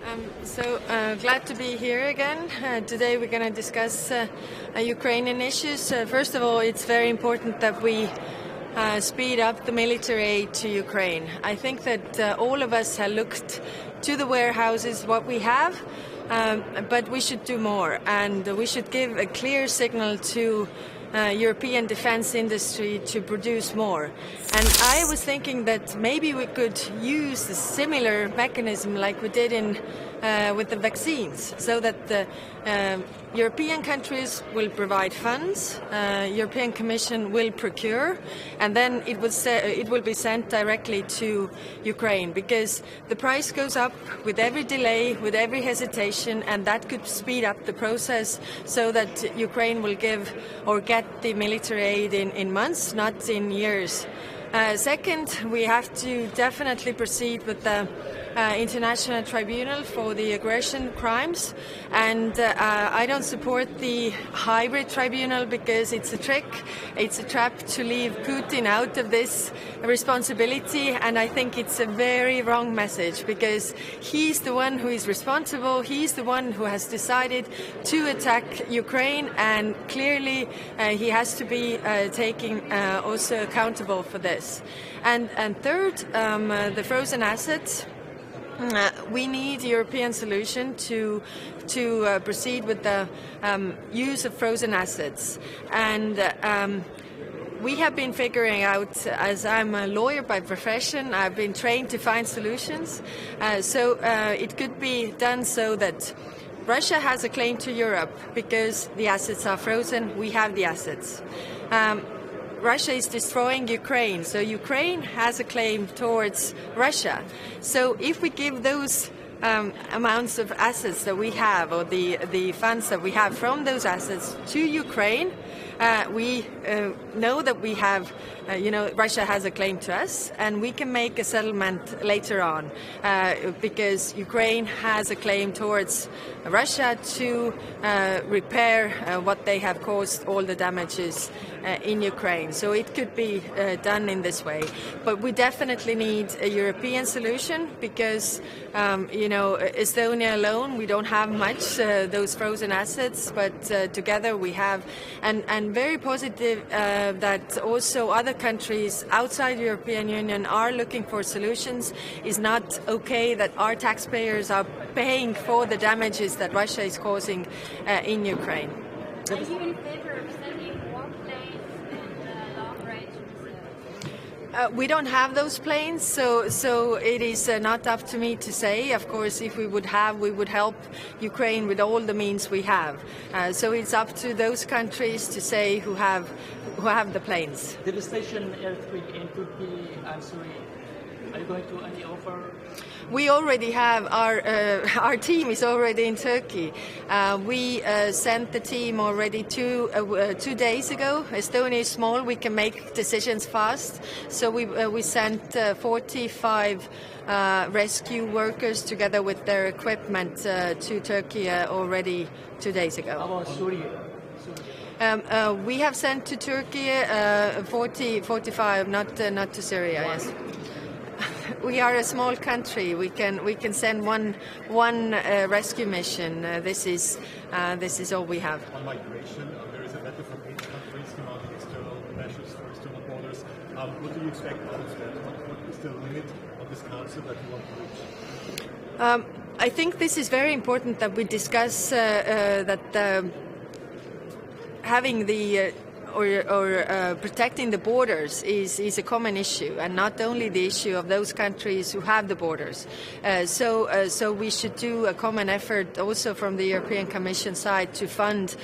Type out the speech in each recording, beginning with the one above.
Glad to be here again. Today we're going to discuss Ukrainian issues. First of all, it's very important that we speed up the military aid to Ukraine. I think that all of us have looked to the warehouses, what we have, but we should do more, and we should give a clear signal to European defense industry to produce more. And I was thinking that maybe we could use a similar mechanism like we did with the vaccines, so that the European countries will provide funds, European Commission will procure, and then it will be sent directly to Ukraine, because the price goes up with every delay, with every hesitation, and that could speed up the process so that Ukraine will give or get the military aid in months, not in years. Second, we have to definitely proceed with the International Tribunal for the aggression crimes, and I don't support the hybrid tribunal because it's a trick, it's a trap to leave Putin out of this responsibility, and I think it's a very wrong message, because he's the one who is responsible, he's the one who has decided to attack Ukraine, and clearly he has to be taken also accountable for this. And third, the frozen assets. We need a European solution to proceed with the use of frozen assets. And we have been figuring out, as I'm a lawyer by profession, I've been trained to find solutions. So it could be done so that Russia has a claim to Europe because the assets are frozen, we have the assets. Russia is destroying Ukraine, so Ukraine has a claim towards Russia. So if we give those amounts of assets that we have, or the funds that we have from those assets to Ukraine, we know that we have, Russia has a claim to us, and we can make a settlement later on, because Ukraine has a claim towards Russia to repair what they have caused, all the damages in Ukraine. So it could be done in this way. But we definitely need a European solution, because, Estonia alone, we don't have much, those frozen assets, but together we have, and very positive that also other countries outside the European Union are looking for solutions. It's not okay that our taxpayers are paying for the damages that Russia is causing in Ukraine. Are you in favor of sending warplanes and long-range missiles? We don't have those planes, so it is not up to me to say. Of course, if we would have, we would help Ukraine with all the means we have. So it's up to those countries to say who have the planes. Devastation earthquake in Turkey and Syria. Are you going to any offer? We already have our team is already in Turkey. We sent the team already 2 days ago. Estonia is small; we can make decisions fast. So we sent 45 rescue workers together with their equipment to Turkey already 2 days ago. How about Syria? We have sent to Turkey 45, not to Syria. Yes. We are a small country. We can send one rescue mission. This is all we have. On migration, there is a letter from 8 countries demanding external measures for external borders. What do you expect out of that? What is the limit of this council that you want to reach? I think this is very important that we discuss that having the protecting the borders is a common issue, and not only the issue of those countries who have the borders. So we should do a common effort also from the European Commission side to fund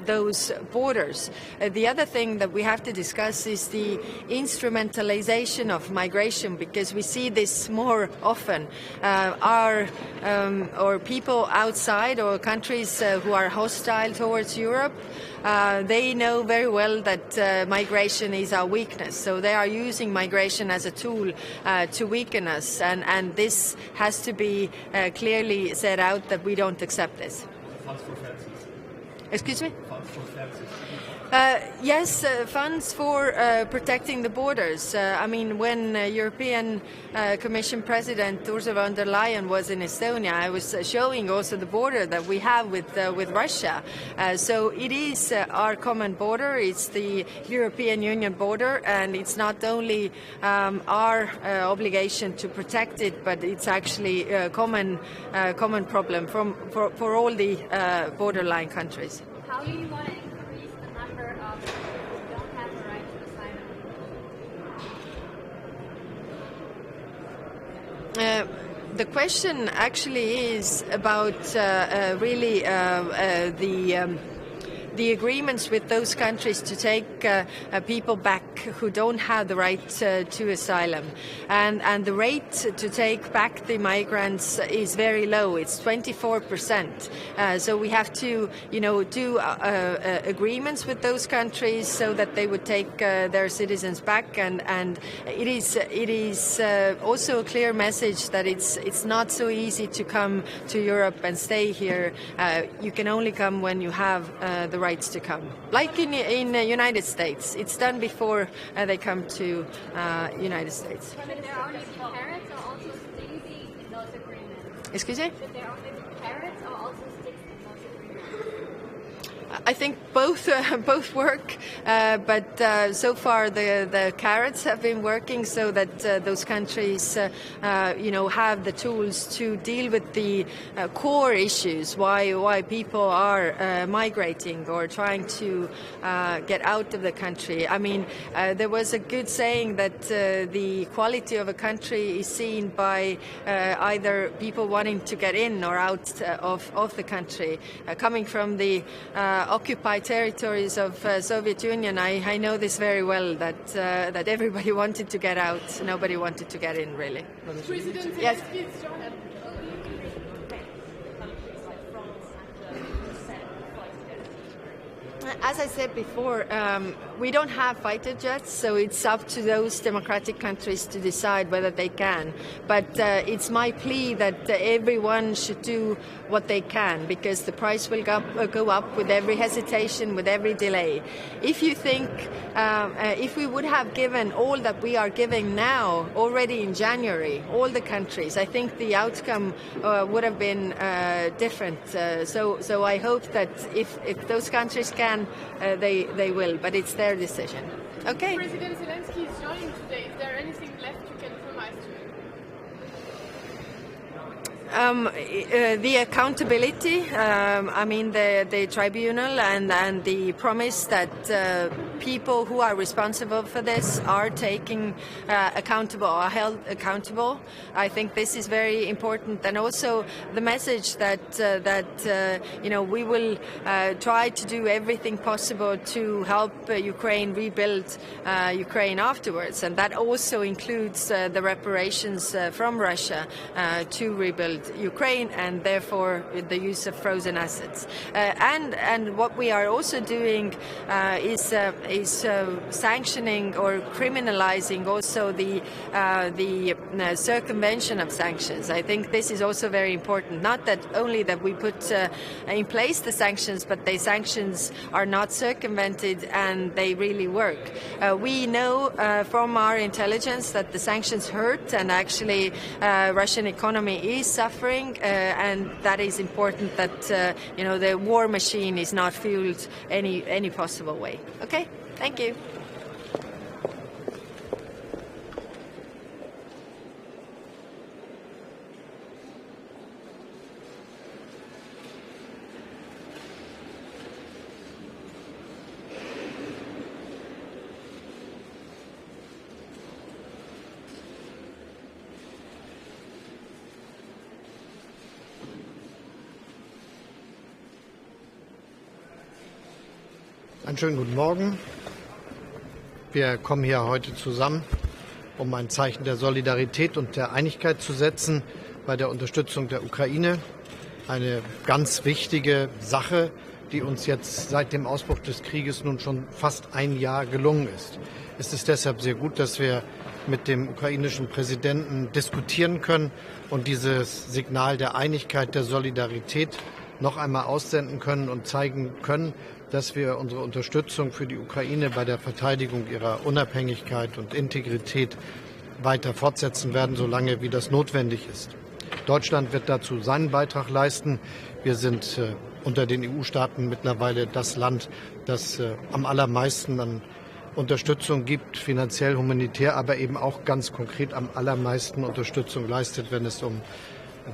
those borders. The other thing that we have to discuss is the instrumentalization of migration, because we see this more often. Or people outside, or countries who are hostile towards Europe, they know very well that migration is our weakness. So they are using migration as a tool to weaken us, and this has to be clearly said out that we don't accept this. Funds for fences. Excuse me? Funds for fences. Yes, funds for protecting the borders. I mean, when European Commission President Ursula von der Leyen was in Estonia, I was showing also the border that we have with Russia. So it is our common border. It's the European Union border, and it's not only our obligation to protect it, but it's actually a common problem for all the borderline countries. How do you want to increase the number of people who don't have the right to asylum? The question actually is about really the agreements with those countries to take people back who don't have the right to asylum. And the rate to take back the migrants is very low. It's 24%. So we have to, do agreements with those countries so that they would take their citizens back. And it is also a clear message that it's not so easy to come to Europe and stay here. You can only come when you have the rights to come. Like in the United States, it's done before they come to United States. Should there only be carrots or also sticks in those agreements? Excuse me? Should there only be carrots or also sticks in those agreements? I think both work, but so far the carrots have been working so that those countries, have the tools to deal with the core issues why people are migrating or trying to get out of the country. I mean, there was a good saying that the quality of a country is seen by either people wanting to get in or out of the country. Coming from the occupied territories of Soviet Union, I know this very well, that everybody wanted to get out, nobody wanted to get in, really. President Yes. Zelensky is joining. As I said before, we don't have fighter jets, so it's up to those democratic countries to decide whether they can. But it's my plea that everyone should do what they can, because the price will go up with every hesitation, with every delay. If you think, if we would have given all that we are giving now, already in January, all the countries, I think the outcome would have been different. So I hope that if those countries can, they will, but it's their decision. Okay. President Zelensky is joining today. Is there anything left you can promise to him? The accountability, I mean the tribunal and the promise that people who are responsible for this are taken accountable, are held accountable. I think this is very important, and also the message that we will try to do everything possible to help Ukraine rebuild Ukraine afterwards, and that also includes the reparations from Russia to rebuild Ukraine, and therefore the use of frozen assets. And what we are also doing is sanctioning or criminalizing also the circumvention of sanctions. I think this is also very important. Not that only that we put in place the sanctions, but the sanctions are not circumvented and they really work. We know from our intelligence that the sanctions hurt, and actually Russian economy is suffering, and that is important that the war machine is not fueled any possible way. Okay, thank you. Einen schönen guten Morgen. Wir kommen hier heute zusammen, um ein Zeichen der Solidarität und der Einigkeit zu setzen bei der Unterstützung der Ukraine. Eine ganz wichtige Sache, die uns jetzt seit dem Ausbruch des Krieges nun schon fast ein Jahr gelungen ist. Es ist deshalb sehr gut, dass wir mit dem ukrainischen Präsidenten diskutieren können und dieses Signal der Einigkeit, der Solidarität noch einmal aussenden können und zeigen können, dass wir unsere Unterstützung für die Ukraine bei der Verteidigung ihrer Unabhängigkeit und Integrität weiter fortsetzen werden, solange wie das notwendig ist. Deutschland wird dazu seinen Beitrag leisten. Wir sind unter den EU-Staaten mittlerweile das Land, das am allermeisten an Unterstützung gibt, finanziell, humanitär, aber eben auch ganz konkret am allermeisten Unterstützung leistet, wenn es um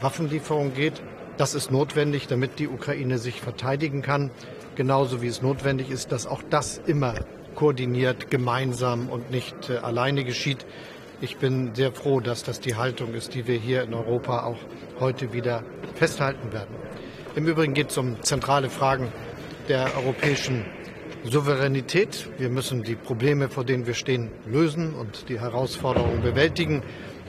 Waffenlieferungen geht. Das ist notwendig, damit die Ukraine sich verteidigen kann, genauso wie es notwendig ist, dass auch das immer koordiniert, gemeinsam und nicht alleine geschieht. Ich bin sehr froh, dass das die Haltung ist, die wir hier in Europa auch heute wieder festhalten werden. Im Übrigen geht es um zentrale Fragen der europäischen Souveränität. Wir müssen die Probleme, vor denen wir stehen, lösen und die Herausforderungen bewältigen.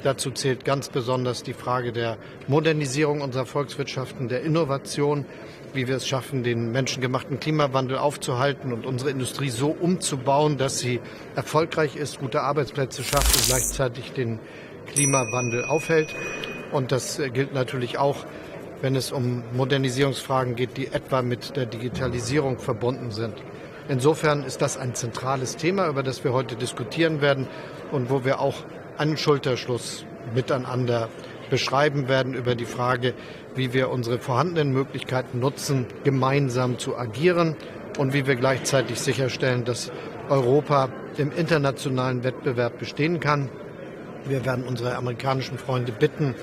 Dazu zählt ganz besonders die Frage der Modernisierung unserer Volkswirtschaften, der Innovation, wie wir es schaffen, den menschengemachten Klimawandel aufzuhalten und unsere Industrie so umzubauen, dass sie erfolgreich ist, gute Arbeitsplätze schafft und gleichzeitig den Klimawandel aufhält. Und das gilt natürlich auch, wenn es um Modernisierungsfragen geht, die etwa mit der Digitalisierung verbunden sind. Insofern ist das ein zentrales Thema, über das wir heute diskutieren werden und wo wir auch einen Schulterschluss miteinander beschreiben werden über die Frage, wie wir unsere vorhandenen Möglichkeiten nutzen, gemeinsam zu agieren und wie wir gleichzeitig sicherstellen, dass Europa im internationalen Wettbewerb bestehen kann. Wir werden unsere amerikanischen Freunde bitten,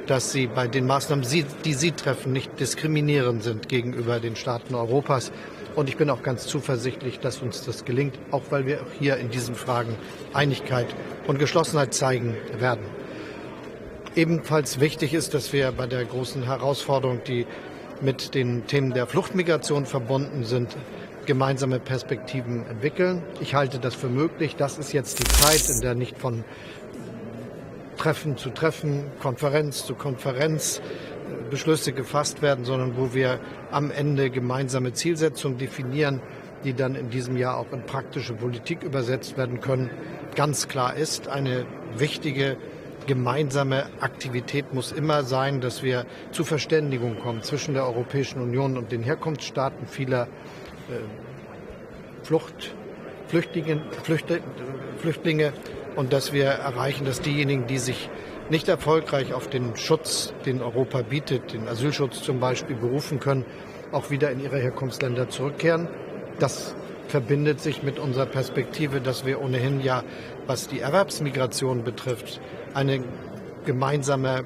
dass sie bei den Maßnahmen, die sie treffen, nicht diskriminierend sind gegenüber den Staaten Europas. Und ich bin auch ganz zuversichtlich, dass uns das gelingt, auch weil wir hier in diesen Fragen Einigkeit und Geschlossenheit zeigen werden. Ebenfalls wichtig ist, dass wir bei der großen Herausforderung, die mit den Themen der Fluchtmigration verbunden sind, gemeinsame Perspektiven entwickeln. Ich halte das für möglich. Das ist jetzt die Zeit, in der nicht von Treffen zu Treffen, Konferenz zu Konferenz Beschlüsse gefasst werden, sondern wo wir am Ende gemeinsame Zielsetzungen definieren, die dann in diesem Jahr auch in praktische Politik übersetzt werden können. Ganz klar ist, eine wichtige gemeinsame Aktivität muss immer sein, dass wir zu Verständigung kommen zwischen der Europäischen Union und den Herkunftsstaaten vieler Flüchtlinge und dass wir erreichen, dass diejenigen, die sich nicht erfolgreich auf den Schutz, den Europa bietet, den Asylschutz zum Beispiel, berufen können, auch wieder in ihre Herkunftsländer zurückkehren. Das verbindet sich mit unserer Perspektive, dass wir ohnehin ja, was die Erwerbsmigration betrifft, ein gemeinsames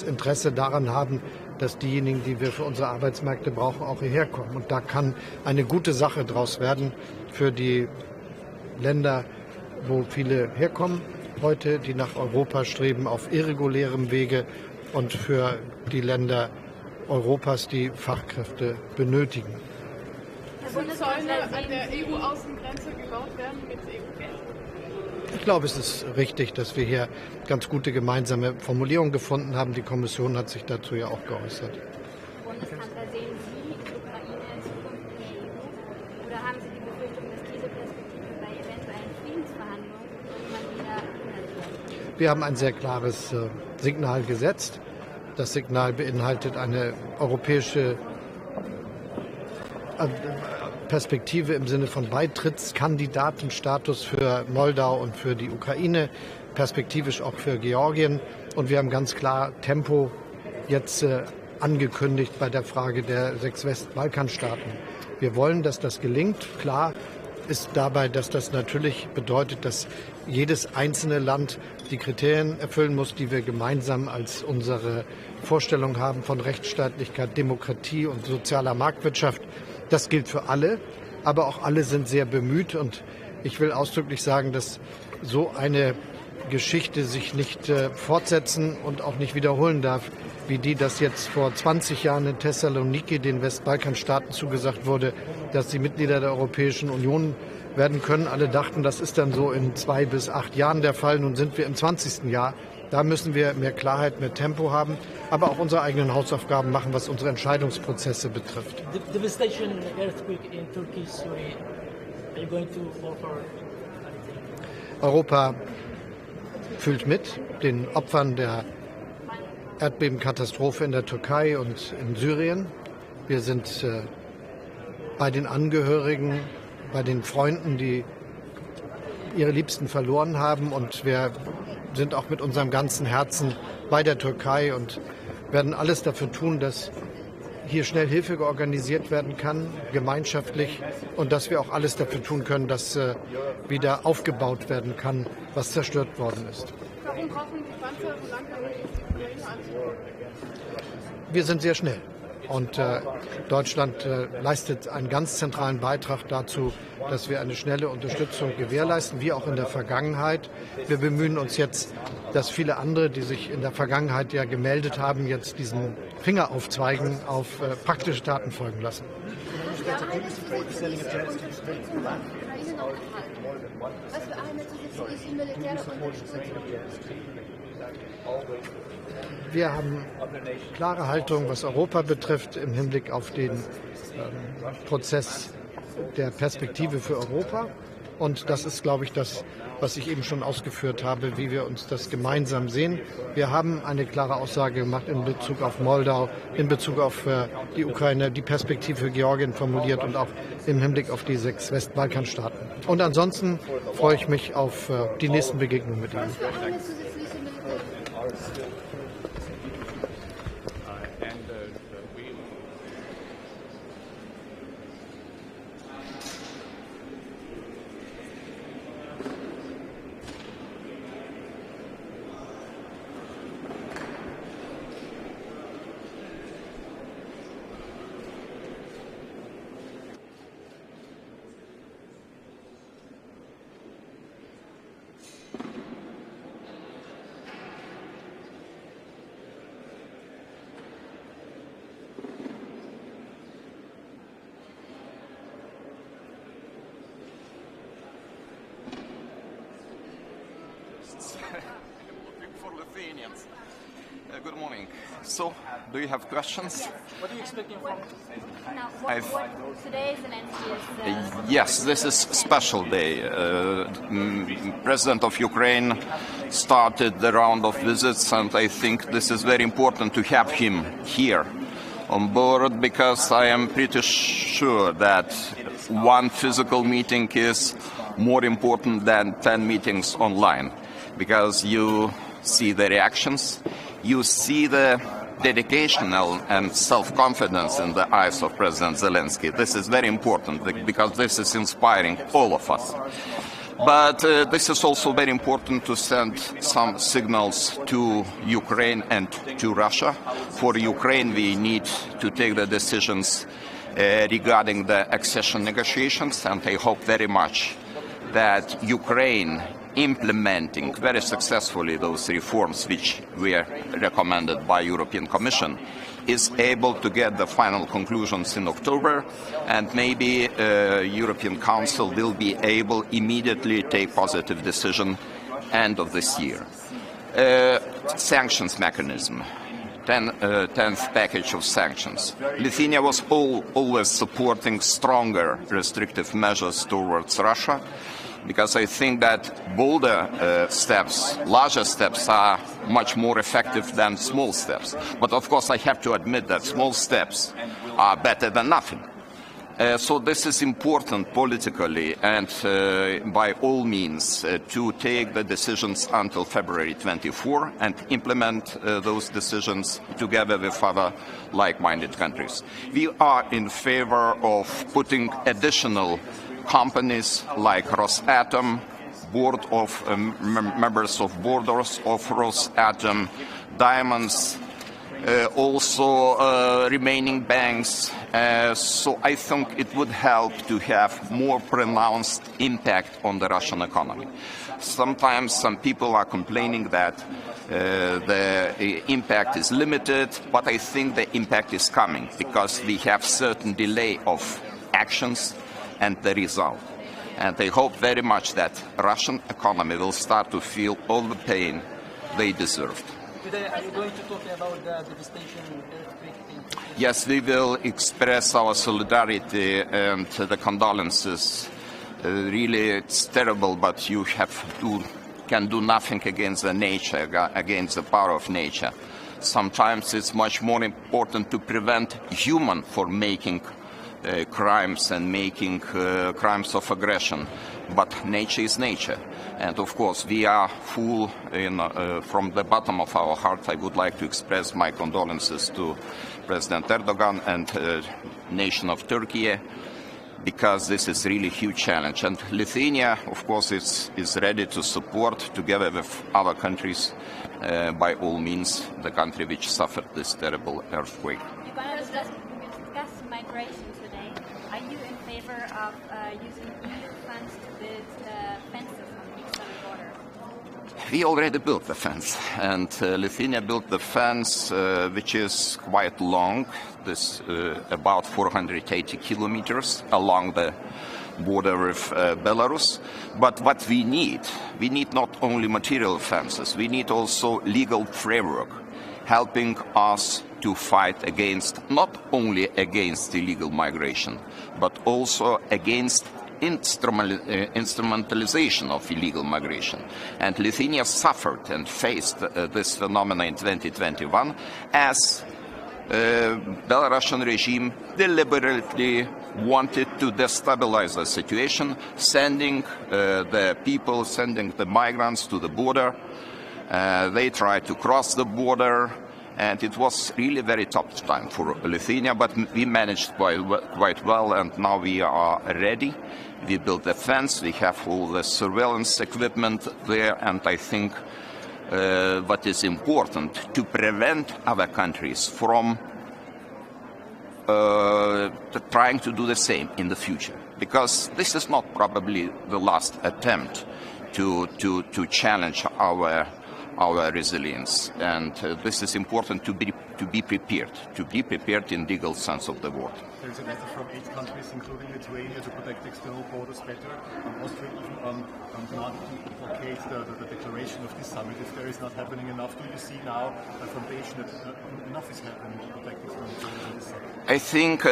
Interesse daran haben, dass diejenigen, die wir für unsere Arbeitsmärkte brauchen, auch hierher kommen. Und da kann eine gute Sache draus werden für die Länder, wo viele herkommen heute, die nach Europa streben, auf irregulärem Wege, und für die Länder Europas, die Fachkräfte benötigen. Sollen Zäune an der EU-Außengrenze gebaut werden mit EU-Geld? Ich glaube, es ist richtig, dass wir hier ganz gute gemeinsame Formulierungen gefunden haben. Die Kommission hat sich dazu ja auch geäußert. Bundeskanzler, sehen Sie die Ukraine in Zukunft in der EU? Oder haben Sie die Befürchtung, dass diese Perspektive bei eventuellen Friedensverhandlungen irgendwann wieder behindert wird? Wir haben ein sehr klares Signal gesetzt. Das Signal beinhaltet eine europäische Perspektive im Sinne von Beitrittskandidatenstatus für Moldau und für die Ukraine, perspektivisch auch für Georgien. Und wir haben ganz klar Tempo jetzt angekündigt bei der Frage der 6 Westbalkanstaaten. Wir wollen, dass das gelingt. Klar ist dabei, dass das natürlich bedeutet, dass jedes einzelne Land die Kriterien erfüllen muss, die wir gemeinsam als unsere Vorstellung haben von Rechtsstaatlichkeit, Demokratie und sozialer Marktwirtschaft. Das gilt für alle, aber auch alle sind sehr bemüht. Und ich will ausdrücklich sagen, dass so eine Geschichte sich nicht fortsetzen und auch nicht wiederholen darf, wie die, dass jetzt vor 20 Jahren in Thessaloniki den Westbalkanstaaten zugesagt wurde, dass sie Mitglieder der Europäischen Union werden können. Alle dachten, das ist dann so in 2 bis 8 Jahren der Fall. Nun sind wir im 20. Jahr. Da müssen wir mehr Klarheit, mehr Tempo haben, aber auch unsere eigenen Hausaufgaben machen, was unsere Entscheidungsprozesse betrifft. Devastation, earthquake in Turkey, Syria. Are you going to offer? Europa fühlt mit den Opfern der Erdbebenkatastrophe in der Türkei und in Syrien. Wir sind bei den Angehörigen, bei den Freunden, die ihre Liebsten verloren haben, und wir sind auch mit unserem ganzen Herzen bei der Türkei und werden alles dafür tun, dass hier schnell Hilfe organisiert werden kann, gemeinschaftlich, und dass wir auch alles dafür tun können, dass wieder aufgebaut werden kann, was zerstört worden ist. Warum brauchen die Panzer so lange, um die Ukraine anzukommen? Wir sind sehr schnell. Und Deutschland leistet einen ganz zentralen Beitrag dazu, dass wir eine schnelle Unterstützung gewährleisten, wie auch in der Vergangenheit. Wir bemühen uns jetzt, dass viele andere, die sich in der Vergangenheit ja gemeldet haben, jetzt diesen Finger aufzweigen, auf praktische Taten folgen lassen. Was für eine zusätzliche militärische Unterstützung? Wir haben klare Haltung, was Europa betrifft, im Hinblick auf den Prozess der Perspektive für Europa. Und das ist, glaube ich, das, was ich eben schon ausgeführt habe, wie wir uns das gemeinsam sehen. Wir haben eine klare Aussage gemacht in Bezug auf Moldau, in Bezug auf die Ukraine, die Perspektive für Georgien formuliert und auch im Hinblick auf die 6 Westbalkanstaaten. Und ansonsten freue ich mich auf die nächsten Begegnungen mit Ihnen. For Lithuanians. Good morning. So, do you have questions? What are you expecting from? Today Zelensky is... Yes, this is a special day. President of Ukraine started the round of visits, and I think this is very important to have him here on board, because I am pretty sure that one physical meeting is more important than 10 meetings online, because you see the reactions, you see the dedication and self-confidence in the eyes of President Zelensky. This is very important, because this is inspiring all of us. But this is also very important to send some signals to Ukraine and to Russia. For Ukraine, we need to take the decisions regarding the accession negotiations, and I hope very much that Ukraine, implementing very successfully those reforms which were recommended by European Commission, is able to get the final conclusions in October, and maybe European Council will be able immediately take positive decision end of this year. Sanctions mechanism. 10th package of sanctions. Lithuania was always supporting stronger restrictive measures towards Russia, because I think that bolder steps, larger steps, are much more effective than small steps. But of course I have to admit that small steps are better than nothing. So this is important politically, and by all means to take the decisions until February 24 and implement those decisions together with other like-minded countries. We are in favor of putting additional companies like Rosatom, board of members of boards of Rosatom, diamonds, also remaining banks. So I think it would help to have more pronounced impact on the Russian economy. Sometimes some people are complaining that the impact is limited, but I think the impact is coming, because we have certain delay of actions and the result. And I hope very much that Russian economy will start to feel all the pain they deserved. Today, are you going to talk about the devastation earthquake in Turkey? Yes, we will express our solidarity and the condolences. Really, it's terrible, but you can do nothing against the nature, against the power of nature. sometimes it's much more important to prevent human from making crimes and making crimes of aggression. But nature is nature. And of course, we are full from the bottom of our heart. I would like to express my condolences to President Erdogan and nation of Turkey, because this is really a huge challenge. And Lithuania, of course, is ready to support, together with other countries, by all means, the country which suffered this terrible earthquake. We're going to discuss migration today. Are you in favor of using EU funds to build fences on the external border? We already built the fence, and Lithuania built the fence, which is quite long. This about 480 kilometers along the border with Belarus. But what we need not only material fences, we need also legal framework, helping us to fight against, not only against illegal migration, but also against instrumentalization of illegal migration. And Lithuania suffered and faced this phenomenon in 2021 as Belarusian regime deliberately wanted to destabilize the situation, sending the people, sending the migrants to the border. They tried to cross the border, and it was really a very tough time for Lithuania, but we managed quite well, and now we are ready. We built a fence, we have all the surveillance equipment there, and I think what is important to prevent other countries from trying to do the same in the future, because this is not probably the last attempt to challenge our resilience, and this is important to be prepared in legal sense of the word. There is a letter from 8 countries, including Lithuania, to protect external borders better. Austria even demanded to blockade the declaration of this summit. If there is not happening enough, do you see now from the Asian that enough is happening to protect external borders in this summit? I think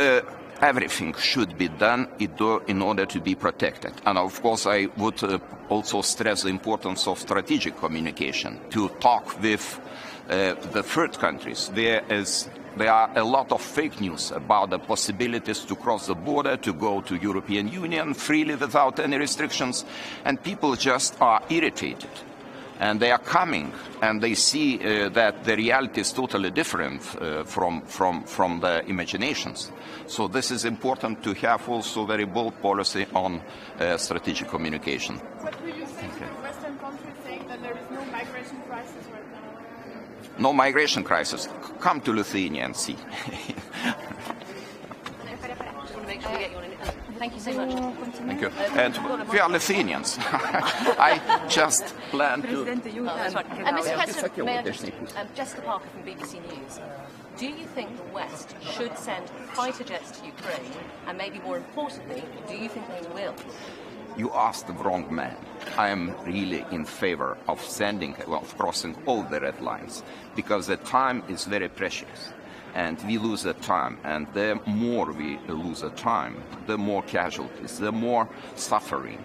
everything should be done in order to be protected. And of course, I would also stress the importance of strategic communication, to talk with the third countries. There are a lot of fake news about the possibilities to cross the border, to go to European Union freely without any restrictions, and people just are irritated. And they are coming, and they see that the reality is totally different from the imaginations. So this is important to have also very bold policy on strategic communication. What will you say to the Western countries saying that there is no migration crisis right now? No migration crisis. Come to Lithuania and see. Thank you so much. Thank you. And we are Lithuanians. I just plan to... Mr. President, may I just, Jessica Parker from BBC News. Do you think the West should send fighter jets to Ukraine? And maybe more importantly, do you think they will? You asked the wrong man. I am really in favor of crossing all the red lines, because the time is very precious. And we lose the time, and the more we lose the time, the more casualties, the more suffering,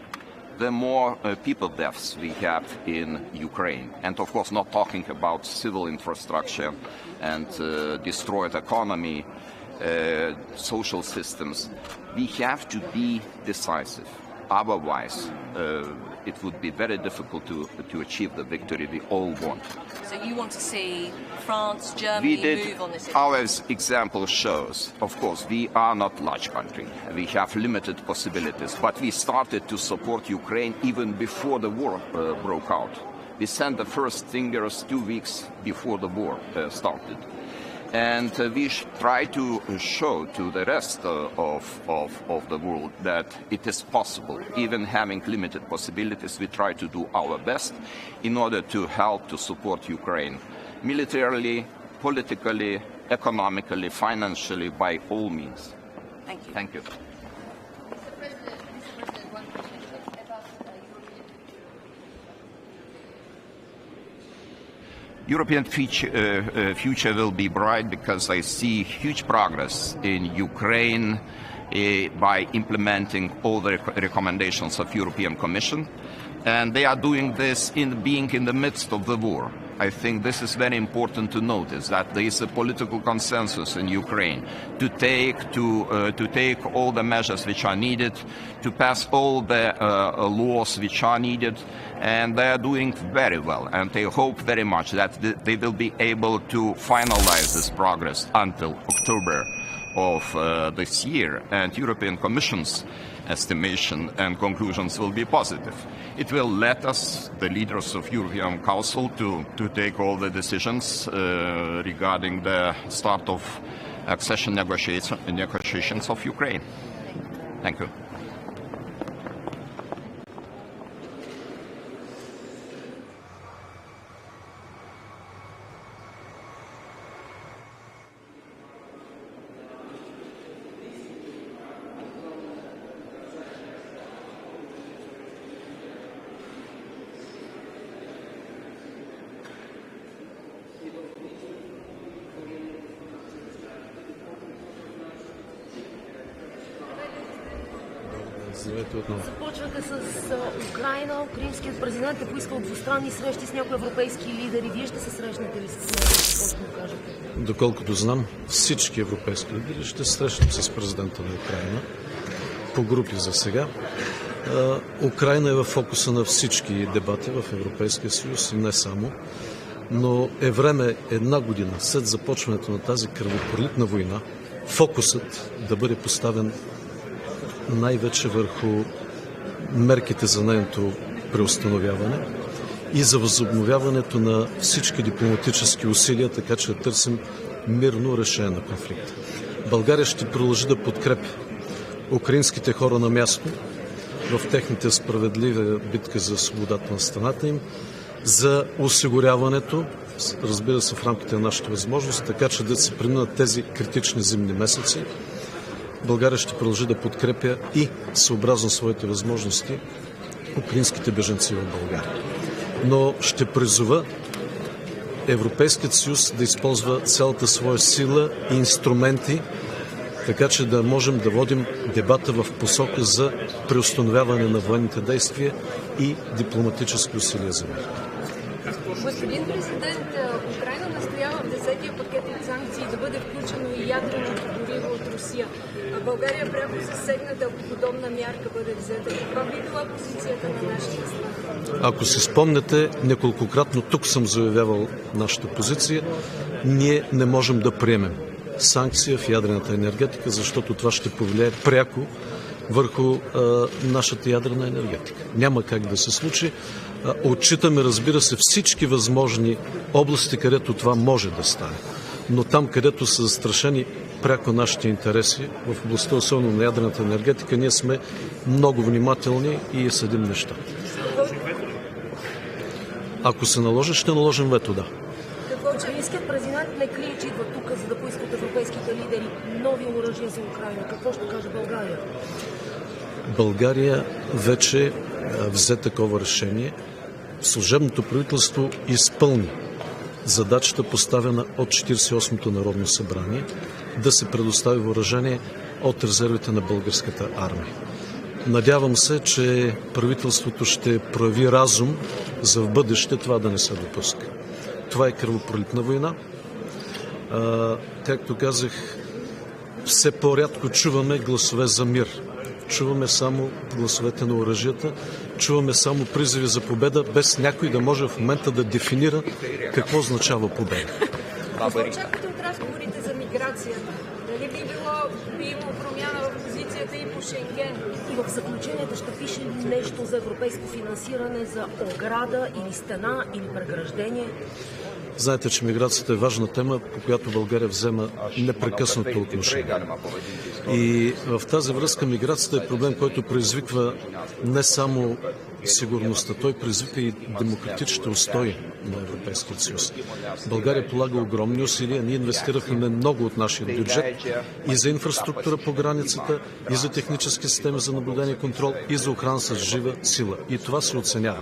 the more people deaths we have in Ukraine. And of course, not talking about civil infrastructure and destroyed economy, social systems. We have to be decisive. Otherwise, it would be very difficult to achieve the victory we all want. So you want to see France, Germany move on this issue? Our example shows, of course, we are not a large country. We have limited possibilities, but we started to support Ukraine even before the war broke out. We sent the first stingers 2 weeks before the war started. And we try to show to the rest of the world that it is possible. Even having limited possibilities, we try to do our best in order to help to support Ukraine militarily, politically, economically, financially, by all means. Thank you. Thank you. European future will be bright because I see huge progress in Ukraine by implementing all the recommendations of European Commission, and they are doing this being in the midst of the war. I think this is very important to notice, that there is a political consensus in Ukraine to take all the measures which are needed, to pass all the laws which are needed, and they are doing very well. And I hope very much that they will be able to finalize this progress until October of this year, and European Commission's estimation and conclusions will be positive. It will let us, the leaders of European Council, to take all the decisions regarding the start of accession negotiations of Ukraine. Thank you. Започваха с Украйна. Украинският президент е поискал двустранни срещи с някои европейски лидери. Вие ще се срещнете ли с него? Какво кажете? Доколкото знам, всички европейски лидери ще се срещнат с президента на Украйна по групи за сега. Украйна е в фокуса на всички дебати в Европейския съюз и не само. Но е време една година след започването на тази кръвопролитна война фокусът да бъде поставен най-вече върху мерките за нейното преустановяване и за възобновяването на всички дипломатически усилия, така че да търсим мирно решение на конфликта. България ще продължи да подкрепи украинските хора на място в техните справедливи битки за свободата на страната им, за осигуряването, разбира се, в рамките на нашите възможности, така че да се преминат тези критични зимни месеци. България ще продължи да подкрепя и съобразно своите възможности украинските бежанци в България. Но ще призова Европейският съюз да използва цялата своя сила и инструменти, така че да можем да водим дебата в посока за преустановяване на военните действия и дипломатически усилия за мир. Господин президент, Украйна настоява в 10-тия пакет от санкции да бъде включено и ядреното гориво от Русия. България пряко засегната, ако подобна мярка бъде взета. Каква би била позицията на нашата страна? Ако си спомнете, неколкократно тук съм заявявал нашата позиция. Ние не можем да приемем санкция в ядрената енергетика, защото това ще повлияе пряко върху нашата ядрена енергетика. Няма как да се случи. Отчитаме, разбира се, всички възможни области, където това може да стане. Но там, където са застрашени пряко нашите интереси, в областта особено на ядрената енергетика, ние сме много внимателни и съдим нещата. Ако се наложи, ще наложим вето, да. Какво украинският президент не крие, че идва тук, за да поиска от европейските лидери нови оръжия за Украйна? Какво ще каже България? България вече взе такова решение. Служебното правителство изпълни задачата, поставена от 48-то Народно събрание, да се предостави въоръжение от резервите на българската армия. Надявам се, че правителството ще прояви разум за в бъдеще това да не се допуска. Това е кръвопролитна война. Както казах, все по-рядко чуваме гласове за мир. Чуваме само гласовете на оръжията, чуваме само призиви за победа, без някой да може в момента да дефинира какво означава победа. Какво очаквате от разговорите за миграцията? Дали би имало промяна в позицията и по Шенген? И в заключението ще пише ли нещо за европейско финансиране, за ограда или стена или преграждение? Знаете, че миграцията е важна тема, по която България взема непрекъснато отношение. И в тази връзка миграцията е проблем, който предизвиква не само сигурността, той предизвика и демократичните устои на Европейския съюз. България полага огромни усилия, ние инвестирахме много от нашия бюджет и за инфраструктура по границата, и за технически системи за наблюдение и контрол, и за охрана с жива сила. И това се оценява.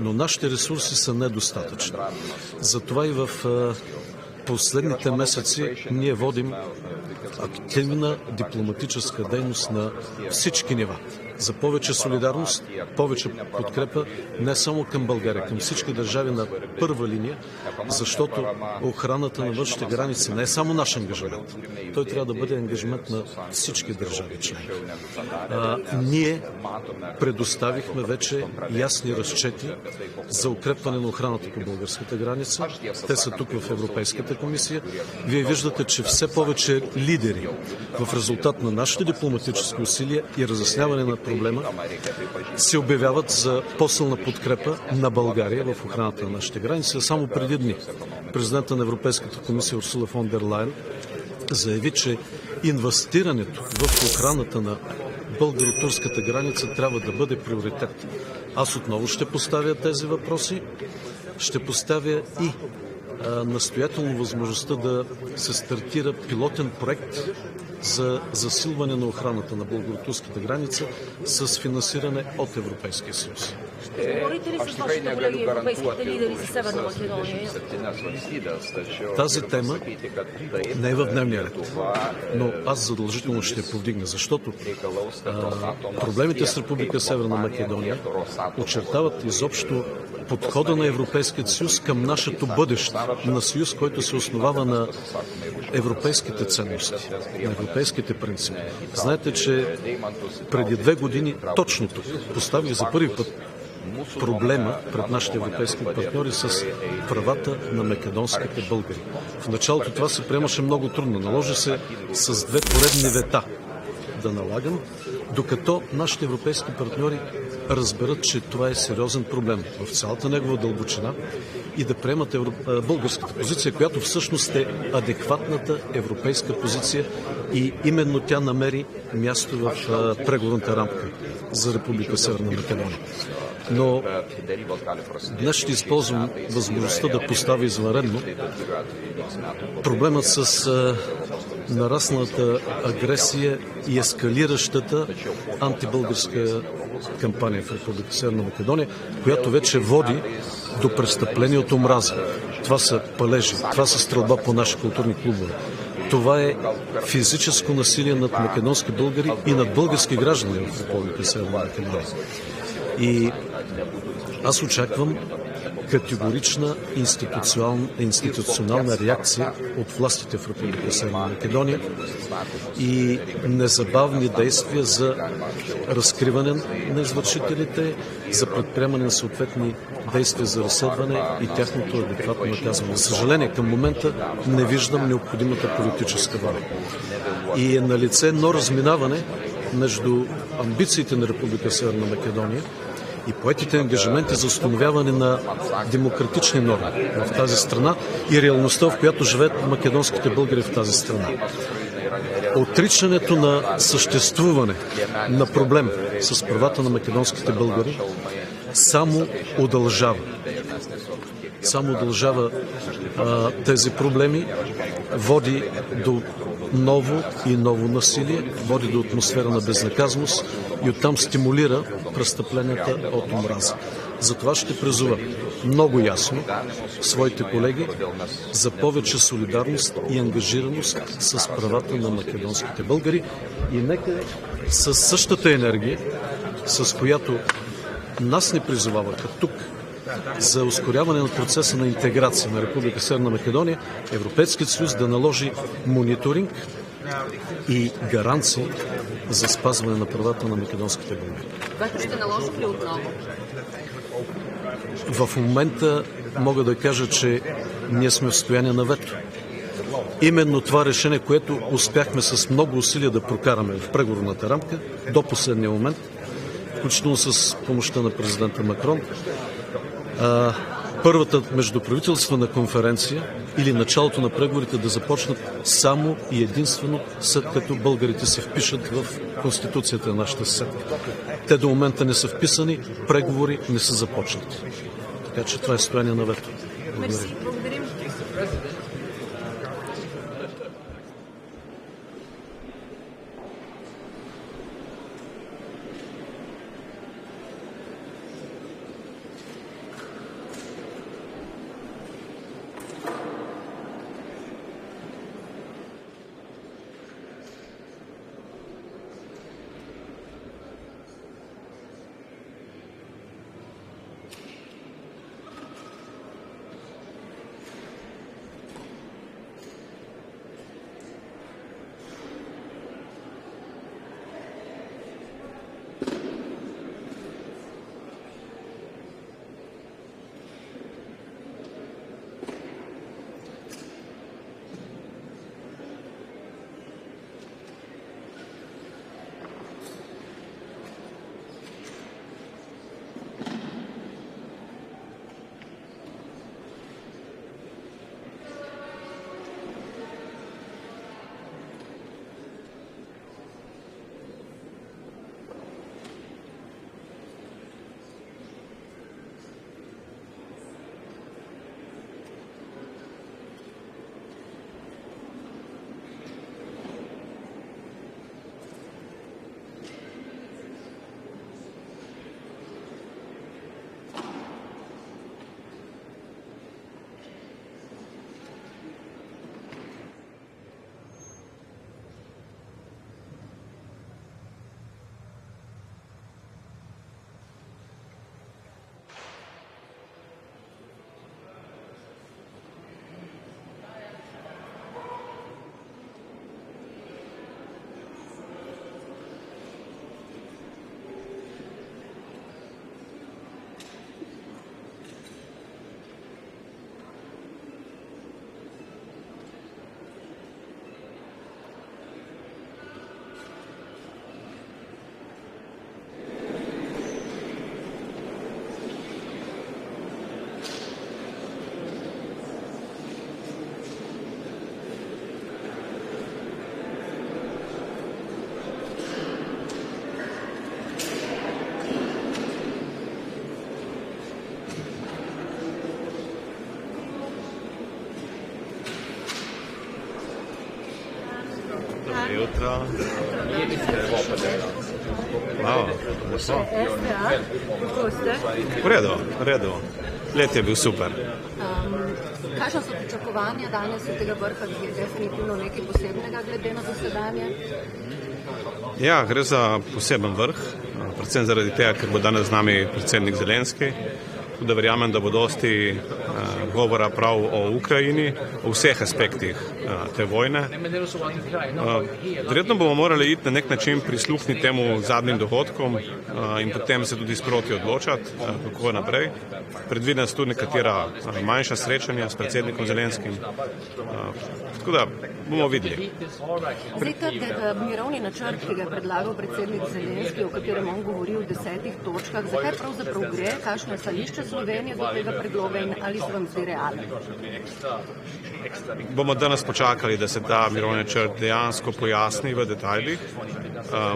Но нашите ресурси са недостатъчни. Затова и в последните месеци ние водим активна дипломатическа дейност на всички нива. за повече солидарност, повече подкрепа не само към България, към всички държави на първа линия, защото охраната на външните граници не е само наш ангажимент. Той трябва да бъде ангажимент на всички държави членки. Ние предоставихме вече ясни разчети за укрепване на охраната по българската граница. Те са тук в Европейската комисия. Вие виждате, че все повече лидери в резултат на нашите дипломатически усилия и разясняване на проблема се обявяват за по-силна подкрепа на България в охраната на нашите граници. Само преди дни президента на Европейската комисия Урсула фон дер Лайен заяви, че инвестирането в охраната на българо-турската граница трябва да бъде приоритет. Аз отново ще поставя тези въпроси. Ще поставя и настоятелно възможността да се стартира пилотен проект за засилване на охраната на българо-турската граница с финансиране от Европейския съюз. Говорите ли с вашите колеги европейските лидери за Северна Македония? Тази тема не е в дневния ред, но аз задължително ще я повдигна, защото проблемите с Република Северна Македония очертават изобщо подхода на Европейския съюз към нашето бъдеще, на съюз, който се основава на европейските ценности, на европейските принципи. Знаете, че преди 2 години точно тук поставих за първи път проблема пред нашите европейски партньори с правата на македонските българи. В началото това се приемаше много трудно. Наложи се с 2 поредни вета да налагам, докато нашите европейски партньори разберат, че това е сериозен проблем в цялата негова дълбочина и да приемат българската позиция, която всъщност е адекватната европейска позиция и именно тя намери място в преговорната рамка за Република Северна Македония. Но днес ще използвам възможността да поставя извънредно проблемът с нарасналата агресия и ескалиращата антибългарска кампания в Република Северна Македония, която вече води до престъпления от омраза. Това са палежи, това са стрелба по наши културни клубове. Това е физическо насилие над македонски българи и над български граждани в Република Северна Македония. И аз очаквам категорична институционална реакция от властите в Република Северна Македония и незабавни действия за разкриване на извършителите, за предприемане на съответни действия за разследване и тяхното адекватно наказване. За съжаление, към момента не виждам необходимата политическа воля. И е налице едно разминаване между амбициите на Република Северна Македония и поетите ангажименти за установяване на демократични норми в тази страна и реалността, в която живеят македонските българи в тази страна. Отричането на съществуване на проблем с правата на македонските българи само удължава тези проблеми, води до ново и ново насилие, води до атмосфера на безнаказаност и оттам стимулира престъпленията от омраза. Затова ще призова много ясно своите колеги за повече солидарност и ангажираност с правата на македонските българи и нека със същата енергия, с която нас не призоваваха тук за ускоряване на процеса на интеграция на Република Северна Македония, Европейският съюз да наложи мониторинг и гаранции за спазване на правата на македонските българи. Вето ще наложат ли отново? В момента мога да кажа, че ние сме в състояние на вето. Именно това решение, което успяхме с много усилия да прокараме в преговорната рамка до последния момент, включително с помощта на президента Макрон, първата междуправителствена конференция или началото на преговорите да започнат само и единствено след като българите се впишат в Конституцията на нашата съседка. Те до момента не са вписани, преговори не са започнати. Така че това е състояние на вето. Благодарим. jutro. Wow, lepo. Kako ste? V redu. Let je bil super. Kakšna so pričakovanja danes od tega vrha, ki je definitivno nekaj posebnega glede na dosedanje? Ja, gre za poseben vrh, predvsem zaradi tega, ker bo danes z nami predsednik Zelensky. Tudi verjamem, da bo dosti govora prav o Ukrajini, o vseh aspektih te vojne. Verjetno bomo morali iti na nek način prisluhniti temu zadnjim dogodkom in potem se tudi sproti odločati, kako naprej. Predvidena so tudi nekatera manjša srečanja s predsednikom Zelenskim. Tako da bomo videli. Zdaj, ta mirovni načrt, ki ga je predlagal predsednik Zelensky, o katerem on govori v 10 točkah, zakaj pravzaprav gre, kakšno je stališče Slovenije do tega predloga in ali se vam zdi realen? Bomo danes počakali, da se ta mirovni načrt dejansko pojasni v detajlih.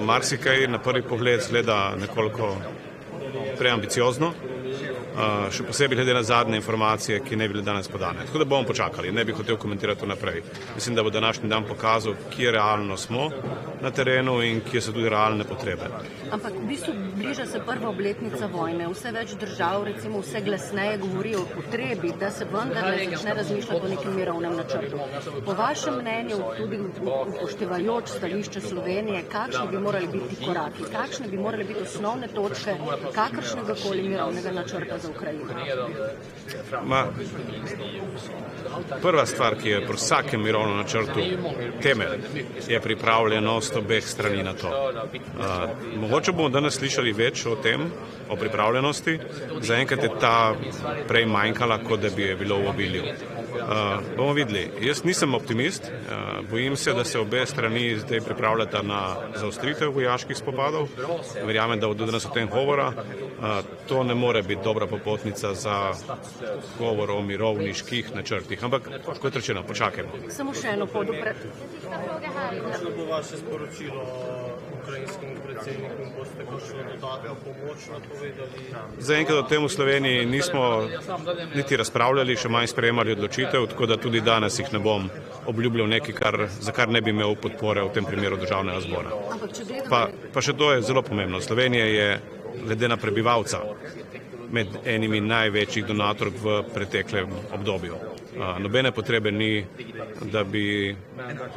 Marsikaj na prvi pogled zgleda nekoliko preambiciozno, še posebej glede na zadnje informacije, ki ne bile danes podane. Tako da bomo počakali, ne bi hotel komentirati naprej. Mislim, da bo današnji dan pokazal, kje realno smo na terenu in kje so tudi realne potrebe. Ampak v bistvu bliža se prva obletnica vojne. Vse več držav, recimo vse glasneje govori o potrebi, da se vendarle začne razmišljati o nekem mirovnem načrtu. Po vašem mnenju, tudi upoštevajoč stališče Slovenije, kakšni bi morali biti koraki, kakšne bi morali biti osnovne točke kakršnega koli mirovnega načrta za Ukrajino? Prva stvar, ki je pri vsakem mirovnem načrtu temelj, je pripravljenost obeh strani na to. Mogoče bomo danes slišali več o tem, o pripravljenosti. Zaenkrat je ta prej manjkala, kot da bi je bilo v obilju. Bomo videli. Jaz nisem optimist. Bojim se, da se obe strani zdaj pripravljata na zaostritev vojaških spopadov. Verjamem, da bo danes o tem govora. To ne more biti dobra popotnica za govor o mirovniških načrtih. Ampak, kot rečeno, počakajmo. Samo še eno podupre. Kakšno bo vaše sporočilo ukrajinskemu predsedniku in boste kakšno dodatno pomoč napovedali? Zaenkrat o tem v Sloveniji nismo niti razpravljali, še manj sprejemali odločitev, tako da tudi danes jih ne bom obljubljal nekaj, za kar ne bi imel podpore v tem primeru državnega zbora. Pa še to je zelo pomembno. Slovenija je glede na prebivalca med enimi največjih donatork v preteklem obdobju. Nobene potrebe ni, da bi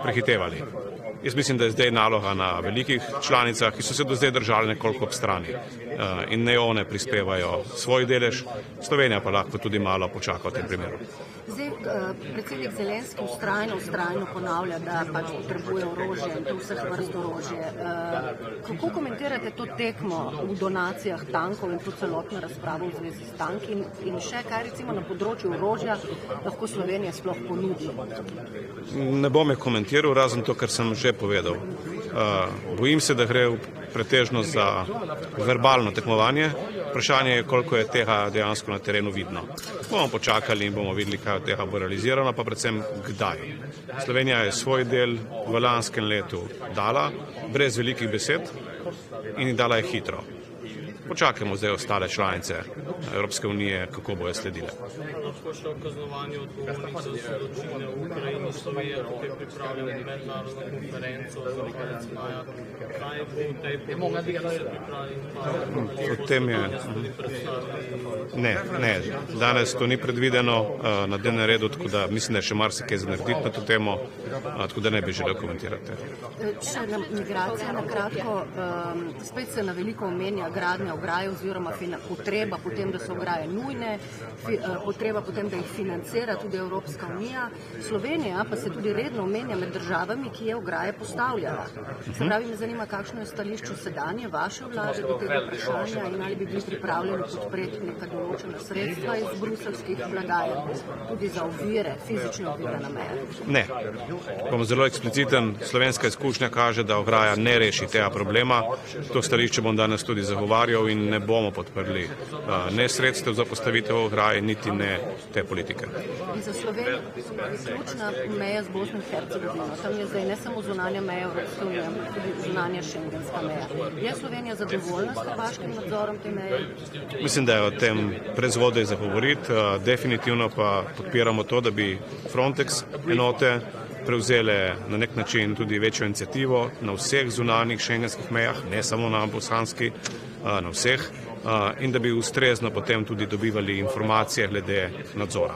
prehitevali. Jaz mislim, da je zdaj naloga na velikih članicah, ki so se do zdaj držali nekoliko ob strani in ne one prispevajo svoj delež, Slovenija pa lahko tudi malo počaka v tem primeru. Zdaj, predsednik Zelensky vztrajno ponavlja, da pač potrebuje orožje in to vseh vrst orožje. Kako komentirate to tekmo v donacijah tankov in to celotno razpravo v zvezi s tanki in še kaj recimo na področju orožja lahko Slovenija sploh ponudi? Ne bom je komentiral, razen to, kar sem že povedal. Bojim se, da gre pretežno za verbalno tekmovanje. Vprašanje je, koliko je tega dejansko na terenu vidno. Bomo počakali in bomo videli, kaj od tega bo realizirano, pa predvsem kdaj. Slovenija je svoj del v lanskem letu dala, brez velikih besed in dala je hitro. Počakajmo zdaj ostale članice Evropske unije, kako bojo sledile. Lahko še o kaznovanju odgovornih za zločine v Ukrajini. Slovenija tukaj pripravlja mednarodno konferenco za konec maja. Kaj bo v tej podobi, da se pripravi? O tem je... Ne, danes to ni predvideno na dnevnem redu, tako da mislim, da je še marsikaj za narediti na to temo, tako da ne bi želel komentirati. Še na migracije na kratko, spet se na veliko omenja gradnja ograje oziroma potreba potem, da so ograje nujne, potreba potem, da jih financira tudi Evropska unija. Slovenija pa se tudi redno omenja med državami, ki je ograje postavljala. Se pravi, me zanima, kakšno je stališče sedanje vaše vlade do tega vprašanja in ali bi bili pripravljeni podpreti neka določena sredstva iz bruselskih blagajn, tudi za ovire, fizične ovire na mejah. Ne. Bom zelo ekspliciten. Slovenska izkušnja kaže, da ograja ne reši tega problema. To stališče bom danes tudi zagovarjal in ne bomo podprli ne sredstev za postavitev ograje, niti ne te politike. In za Slovenijo je ključna meja z Bosno in Hercegovino. Tam je zdaj ne samo zunanja meja Evropske unije, ampak tudi zunanja šengenska meja. Je Slovenija zadovoljna s hrvaškim nadzorom te meje? Mislim, da je o tem prezgodaj za govoriti. Definitivno pa podpiramo to, da bi Frontex enote prevzele na nek način tudi večjo inicijativo na vseh zunanjih šengenskih mejah, ne samo na bosanski, na vseh, in da bi ustrezno potem tudi dobivali informacije glede nadzora.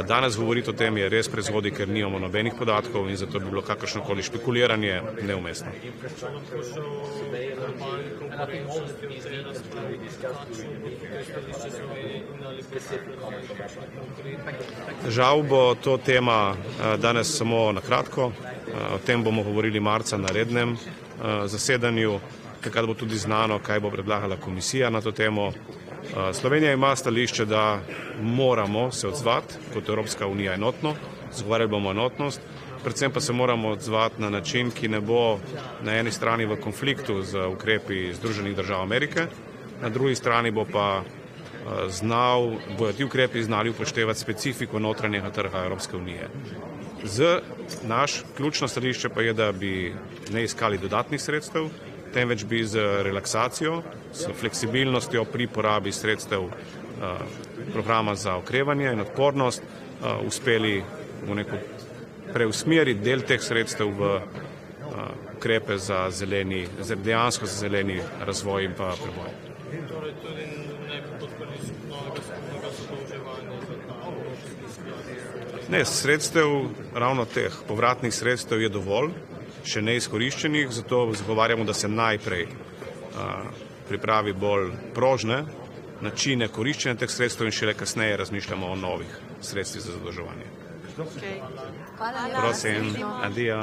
Danes govoriti o tem je res prezgodaj, ker nimamo nobenih podatkov in zato bi bilo kakršnokoli špekuliranje neumestno. Žal bo to tema danes samo na kratko. O tem bomo govorili marca na rednem zasedanju, takrat bo tudi znano, kaj bo predlagala komisija na to temo. Slovenija ima stališče, da moramo se odzvati kot Evropska unija enotno, zagovarjali bomo enotnost, predvsem pa se moramo odzvati na način, ki ne bo na eni strani v konfliktu z ukrepi Združenih držav Amerike, na drugi strani bodo ti ukrepi znali upoštevati specifiko notranjega trga Evropske unije. Naš ključno stališče pa je, da bi ne iskali dodatnih sredstev, temveč bi z relaksacijo, s fleksibilnostjo pri porabi sredstev programa za okrevanje in odpornost uspeli preusmeriti del teh sredstev v ukrepe za dejansko za zeleni razvoj in pa preboj. Torej tudi ne bi podprli novega skupnega zadolževanja za ta evropski sklad? Ne, sredstev, ravno teh povratnih sredstev je dovolj, še neizkoriščenih, zato zagovarjamo, da se najprej pripravi bolj prožne načine koriščenja teh sredstev in šele kasneje razmišljamo o novih sredstvih za zadolževanje. Prosim, adijo.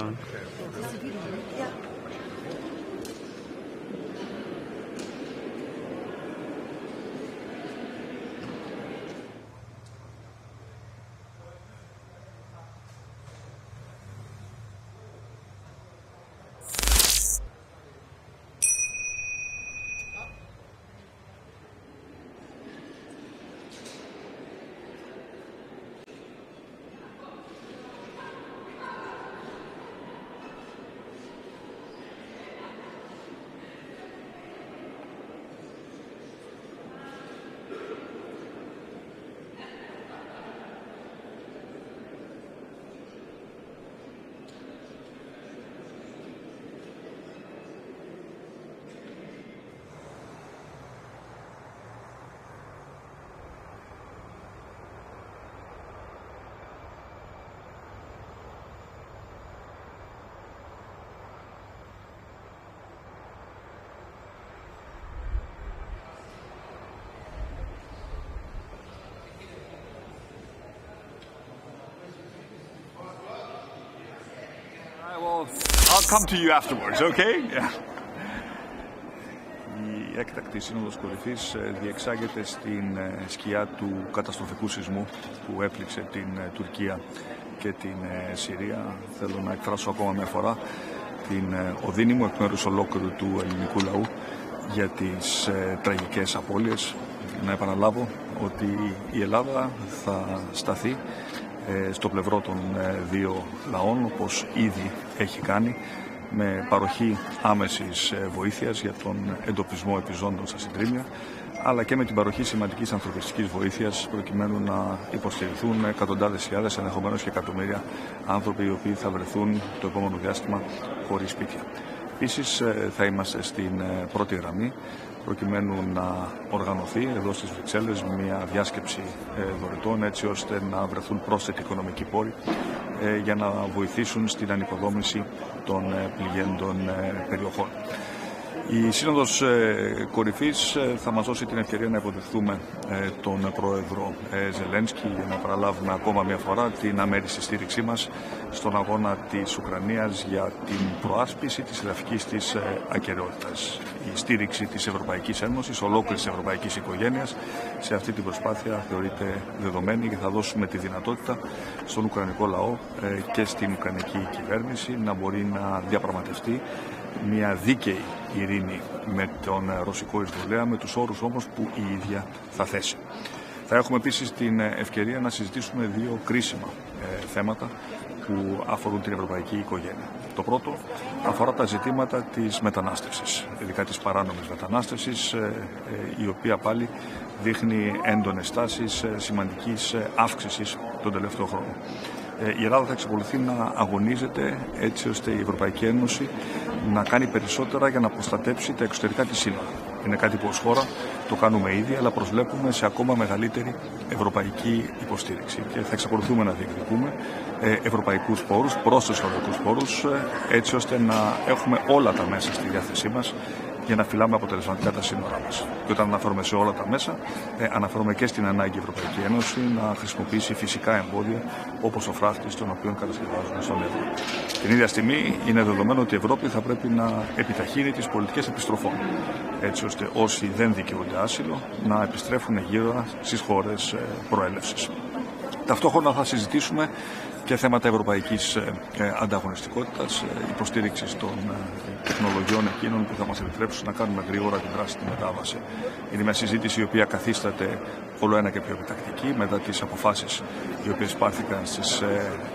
I'll come to you afterwards, okay? Yeah. Η έκτακτη σύνοδος κορυφής διεξάγεται στην σκιά του καταστροφικού σεισμού που έπληξε την Τουρκία και την Συρία. Θέλω να εκφράσω ακόμα μια φορά την οδύνη μου εκ μέρους ολόκληρου του ελληνικού λαού για τις τραγικές απώλειες. Να επαναλάβω ότι η Ελλάδα θα σταθεί στο πλευρό των δύο λαών, όπως ήδη έχει κάνει, με παροχή άμεσης βοήθειας για τον εντοπισμό επιζώντων στα συντρίμμια, αλλά και με την παροχή σημαντικής ανθρωπιστικής βοήθειας προκειμένου να υποστηριχθούν εκατοντάδες χιλιάδες, ενδεχομένως και εκατομμύρια άνθρωποι οι οποίοι θα βρεθούν το επόμενο διάστημα χωρίς σπίτια. Επίσης θα είμαστε στην πρώτη γραμμή προκειμένου να οργανωθεί εδώ στις Βρυξέλλες μια διάσκεψη δωρητών έτσι ώστε να βρεθούν πρόσθετοι οικονομικοί πόροι για να βοηθήσουν στην ανοικοδόμηση των πληγέντων περιοχών. Η Σύνοδος Κορυφής θα μας δώσει την ευκαιρία να υποδεχθούμε τον Πρόεδρο Ζελένσκι για να παραλάβουμε ακόμα μια φορά την αμέριστη στήριξή μας στον αγώνα της Ουκρανίας για την προάσπιση της εδαφικής της ακεραιότητας. Η στήριξη της Ευρωπαϊκής Ένωσης, ολόκληρης της ευρωπαϊκής οικογένειας, σε αυτή την προσπάθεια θεωρείται δεδομένη και θα δώσουμε τη δυνατότητα στον Ουκρανικό λαό και στην Ουκρανική κυβέρνηση να μπορεί να διαπραγματευτεί μια δίκαιη ειρήνη με τον ρωσικό εισβολέα, με τους όρους όμως που η ίδια θα θέσει. Θα έχουμε επίσης την ευκαιρία να συζητήσουμε δύο κρίσιμα θέματα που αφορούν την ευρωπαϊκή οικογένεια. Το πρώτο αφορά τα ζητήματα της μετανάστευσης, ειδικά της παράνομης μετανάστευσης, η οποία πάλι δείχνει έντονες τάσεις σημαντικής αύξησης τον τελευταίο χρόνο. η Ελλάδα θα εξακολουθεί να αγωνίζεται έτσι ώστε η Ευρωπαϊκή Ένωση να κάνει περισσότερα για να προστατέψει τα εξωτερικά της σύνορα. Είναι κάτι που ως χώρα το κάνουμε ήδη, αλλά προσβλέπουμε σε ακόμα μεγαλύτερη ευρωπαϊκή υποστήριξη. Και θα εξακολουθούμε να διεκδικούμε ευρωπαϊκούς πόρους, πρόσθετους ευρωπαϊκούς πόρους, έτσι ώστε να έχουμε όλα τα μέσα στη διάθεσή μας για να φυλάμε αποτελεσματικά τα σύνορά μας. Και όταν αναφέρομαι σε όλα τα μέσα, αναφέρομαι και στην ανάγκη η Ευρωπαϊκή Ένωση να χρησιμοποιήσει φυσικά εμπόδια όπως ο φράχτης, τον οποίο κατασκευάζουμε στον Εύρω. Την ίδια στιγμή είναι δεδομένο ότι η Ευρώπη θα πρέπει να επιταχύνει τις πολιτικές επιστροφών, έτσι ώστε όσοι δεν δικαιούνται άσυλο να επιστρέφουν γύρω στις χώρες προέλευσης. Ταυτόχρονα θα συζητήσουμε και θέματα ευρωπαϊκής ανταγωνιστικότητας, υποστήριξης των τεχνολογιών εκείνων που θα μας επιτρέψουν να κάνουμε γρήγορα την πράσινη μετάβαση. Είναι μια συζήτηση η οποία καθίσταται όλο ένα και πιο επιτακτική μετά τις αποφάσεις οι οποίες πάρθηκαν στις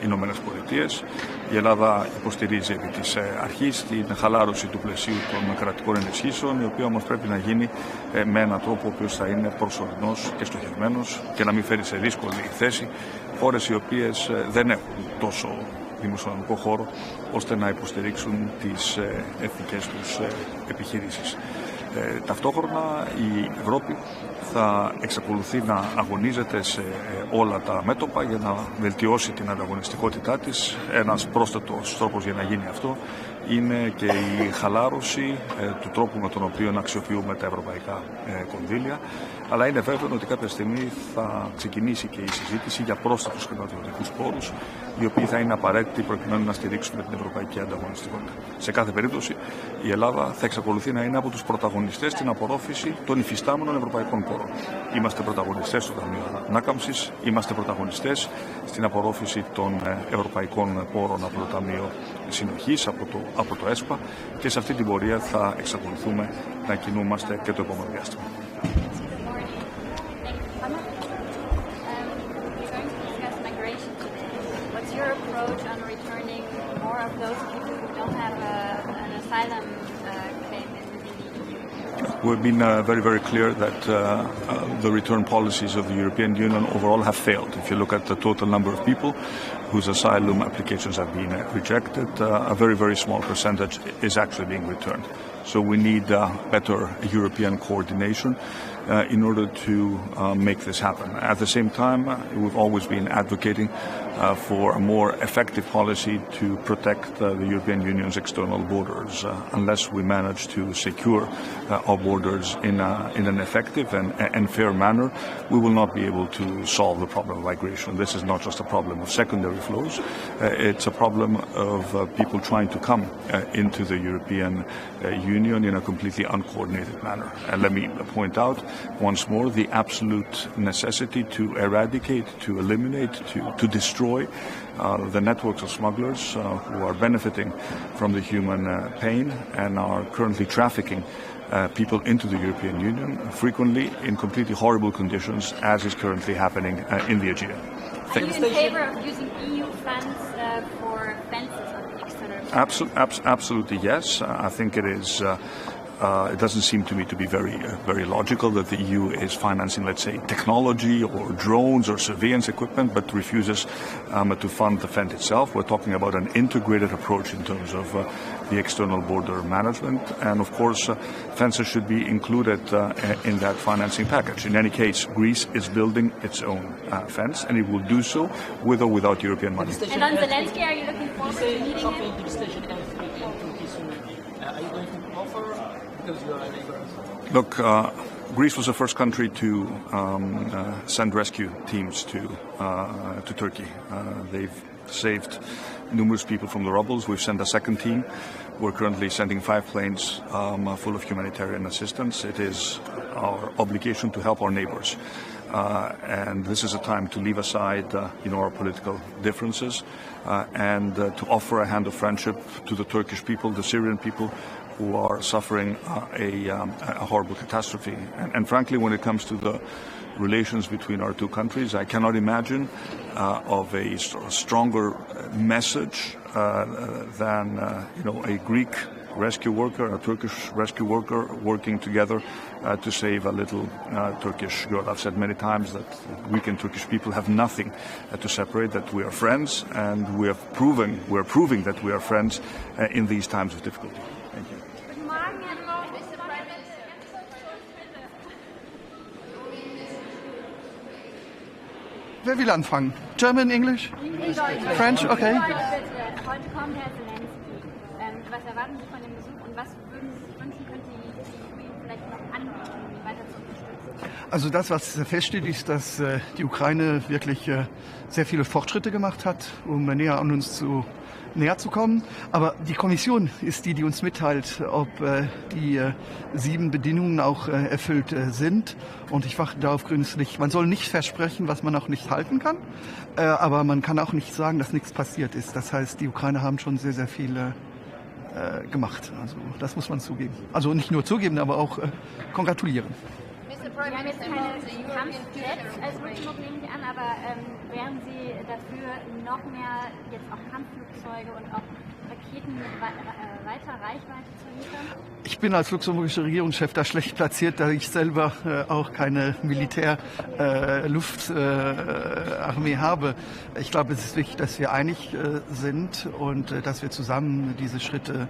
Ηνωμένες Πολιτείες. Η Ελλάδα υποστηρίζει επί της αρχής την χαλάρωση του πλαισίου των κρατικών ενισχύσεων, η οποία όμως πρέπει να γίνει με έναν τρόπο ο οποίος θα είναι προσωρινός και στοχευμένος και να μην φέρει σε δύσκολη θέση χώρες οι οποίες δεν έχουν τόσο δημοσιονομικό χώρο ώστε να υποστηρίξουν τις εθνικές τους επιχειρήσεις. Ταυτόχρονα η Ευρώπη θα εξακολουθεί να αγωνίζεται σε όλα τα μέτωπα για να βελτιώσει την ανταγωνιστικότητά της. Ένας πρόσθετος τρόπος για να γίνει αυτό είναι και η χαλάρωση του τρόπου με τον οποίο αξιοποιούμε τα ευρωπαϊκά κονδύλια. Αλλά είναι βέβαιο ότι κάποια στιγμή θα ξεκινήσει και η συζήτηση για πρόσθετους χρηματοδοτικούς πόρους, οι οποίοι θα είναι απαραίτητοι προκειμένου να στηρίξουμε την ευρωπαϊκή ανταγωνιστικότητα. Σε κάθε περίπτωση, η Ελλάδα θα εξακολουθεί να είναι από τους πρωταγωνιστές στην απορρόφηση των υφιστάμενων ευρωπαϊκών πόρων. Είμαστε πρωταγωνιστές στο Ταμείο Ανάκαμψης, είμαστε πρωταγωνιστές στην απορρόφηση των ευρωπαϊκών πόρων από το Ταμείο Συνοχής, από το ΕΣΠΑ, και σε αυτή την πορεία θα εξακολουθούμε να κινούμαστε και το επόμενο διάστημα. Your approach on returning more of those people who don't have an asylum claim within the EU? We've been very, very clear that the return policies of the European Union overall have failed. If you look at the total number of people whose asylum applications have been rejected, a very, very small percentage is actually being returned. So we need better European coordination in order to make this happen. At the same time, we've always been advocating for a more effective policy to protect the European Union's external borders. Unless we manage to secure our borders in an effective and fair manner, we will not be able to solve the problem of migration. This is not just a problem of secondary flows, it's a problem of people trying to come into the European Union in a completely uncoordinated manner. And let me point out once more the absolute necessity to eradicate, to eliminate, to destroy the networks of smugglers who are benefiting from the human pain and are currently trafficking people into the European Union, frequently in completely horrible conditions, as is currently happening in the Aegean. Are you in favor of using EU funds for fences on the external? Absolutely yes. I think it is. It doesn't seem to me to be very logical that the EU is financing, let's say, technology or drones or surveillance equipment, but refuses to fund the fence itself. We're talking about an integrated approach in terms of the external border management, and of course, fences should be included in that financing package. In any case, Greece is building its own fence, and it will do so with or without European money. And on Zelensky, are you looking forward to meeting him? Are you going to offer? Because you are a neighbor. Look, Greece was the first country to send rescue teams to Turkey. They've saved numerous people from the rubble. We've sent a second team. We're currently sending 5 planes full of humanitarian assistance. It is our obligation to help our neighbors. And this is a time to leave aside our political differences and to offer a hand of friendship to the Turkish people, the Syrian people, who are suffering a horrible catastrophe. And frankly, when it comes to the relations between our two countries, I cannot imagine of a stronger message than a Greek rescue worker, a Turkish rescue worker, working together to save a little Turkish girl. I've said many times that weekend Turkish people have nothing to separate, that we are friends, and we're proving that we are friends in these times of difficulty. Thank you. Wer will anfangen? German, English? French? Okay. Heute kommt Herr Zelensky. Was erwarten Sie von dem Besuch und was würden Sie sich wünschen, könnte die Ukraine vielleicht noch anbieten, um ihn weiter zu unterstützen? Also das, was feststeht, ist, dass die Ukraine wirklich sehr viele Fortschritte gemacht hat, um näher an uns näher zu kommen. Aber die Kommission ist die uns mitteilt, ob die 7 Bedingungen auch erfüllt sind. Und ich warte da auf grünes Licht. Man soll nicht versprechen, was man auch nicht halten kann. Aber man kann auch nicht sagen, dass nichts passiert ist. Das heißt, die Ukrainer haben schon sehr, sehr viel gemacht. Also das muss man zugeben. Also nicht nur zugeben, aber auch kongratulieren. Wir haben jetzt keine Kampfjets als Rückenburg, nehme ich an, aber wären Sie dafür, noch mehr jetzt auch Kampfflugzeuge und auch Raketen mit weiter Reichweite zu liefern? Ich bin als luxemburgischer Regierungschef da schlecht platziert, da ich selber auch keine Militär-Luftarmee habe. Ich glaube, es ist wichtig, dass wir einig sind und dass wir zusammen diese Schritte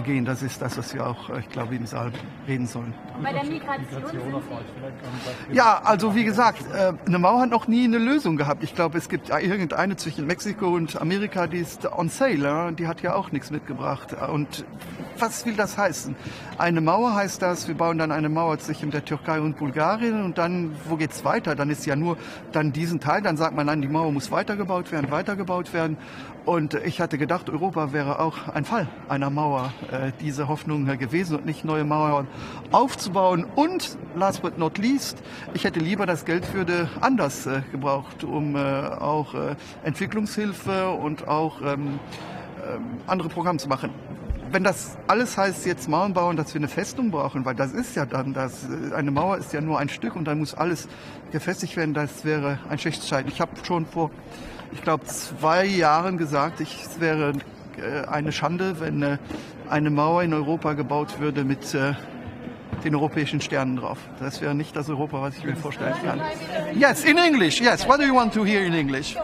gehen. Das ist das, was wir auch, ich glaube, im Saal reden sollen. Bei der Migration sind Ja, also wie gesagt, eine Mauer hat noch nie eine Lösung gehabt. Ich glaube, es gibt irgendeine zwischen Mexiko und Amerika, die ist on sale, die hat ja auch nichts mitgebracht. Und was will das heißen? Eine Mauer heißt das, wir bauen dann eine Mauer zwischen der Türkei und Bulgarien und dann, wo geht's weiter? Dann ist ja nur dann diesen Teil, dann sagt man, nein, die Mauer muss weitergebaut werden. Und ich hatte gedacht, Europa wäre auch ein Fall einer Mauer, diese Hoffnung gewesen und nicht neue Mauern aufzubauen. Und last but not least, ich hätte lieber das Geld würde anders gebraucht, um auch Entwicklungshilfe und auch andere Programme zu machen. Wenn das alles heißt, jetzt Mauern bauen, dass wir eine Festung brauchen, weil das ist ja dann, eine Mauer ist ja nur ein Stück und dann muss alles gefestigt werden, das wäre ein Schichtsschein. Ich habe schon vor, ich glaube, 2 Jahren gesagt, es wäre eine Schande, wenn eine Mauer in Europa gebaut würde mit den europäischen Sternen drauf. Das wäre nicht das Europa, was ich mir vorstellen kann. Yes, in English, yes. What do you want to hear in English?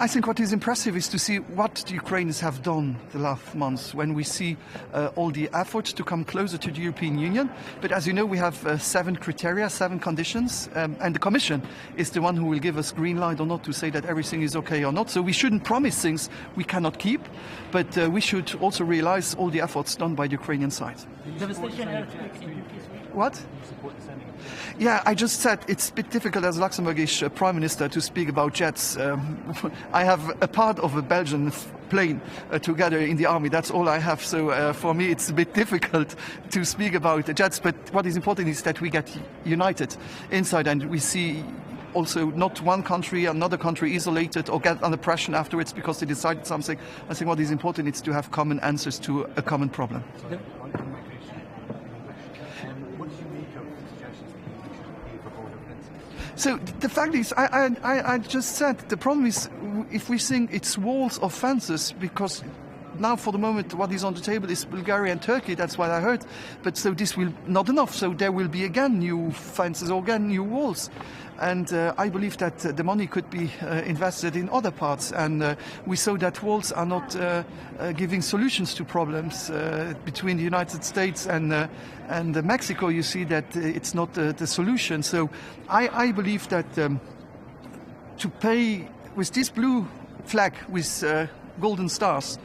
I think what is impressive is to see what the Ukrainians have done the last months when we see all the efforts to come closer to the European Union. But as you know, we have 7 criteria, 7 conditions, and the Commission is the one who will give us green light or not to say that everything is okay or not. So we shouldn't promise things we cannot keep, but we should also realize all the efforts done by the Ukrainian side. What? Yeah, I just said it's a bit difficult as Luxembourgish Prime Minister to speak about jets. I have a part of a Belgian plane together in the army. That's all I have. So for me, it's a bit difficult to speak about the jets. But what is important is that we get united inside and we see also not one country, another country isolated or get under pressure afterwards because they decided something. I think what is important is to have common answers to a common problem. So the fact is, I just said, the problem is if we think it's walls or fences, because now for the moment what is on the table is Bulgaria and Turkey, that's what I heard, but so this will not enough, so there will be again new fences or again new walls. And I believe that the money could be invested in other parts, and we saw that walls are not giving solutions to problems between the United States and Mexico. You see that it's not the solution. So I believe that to pay with this blue flag with golden stars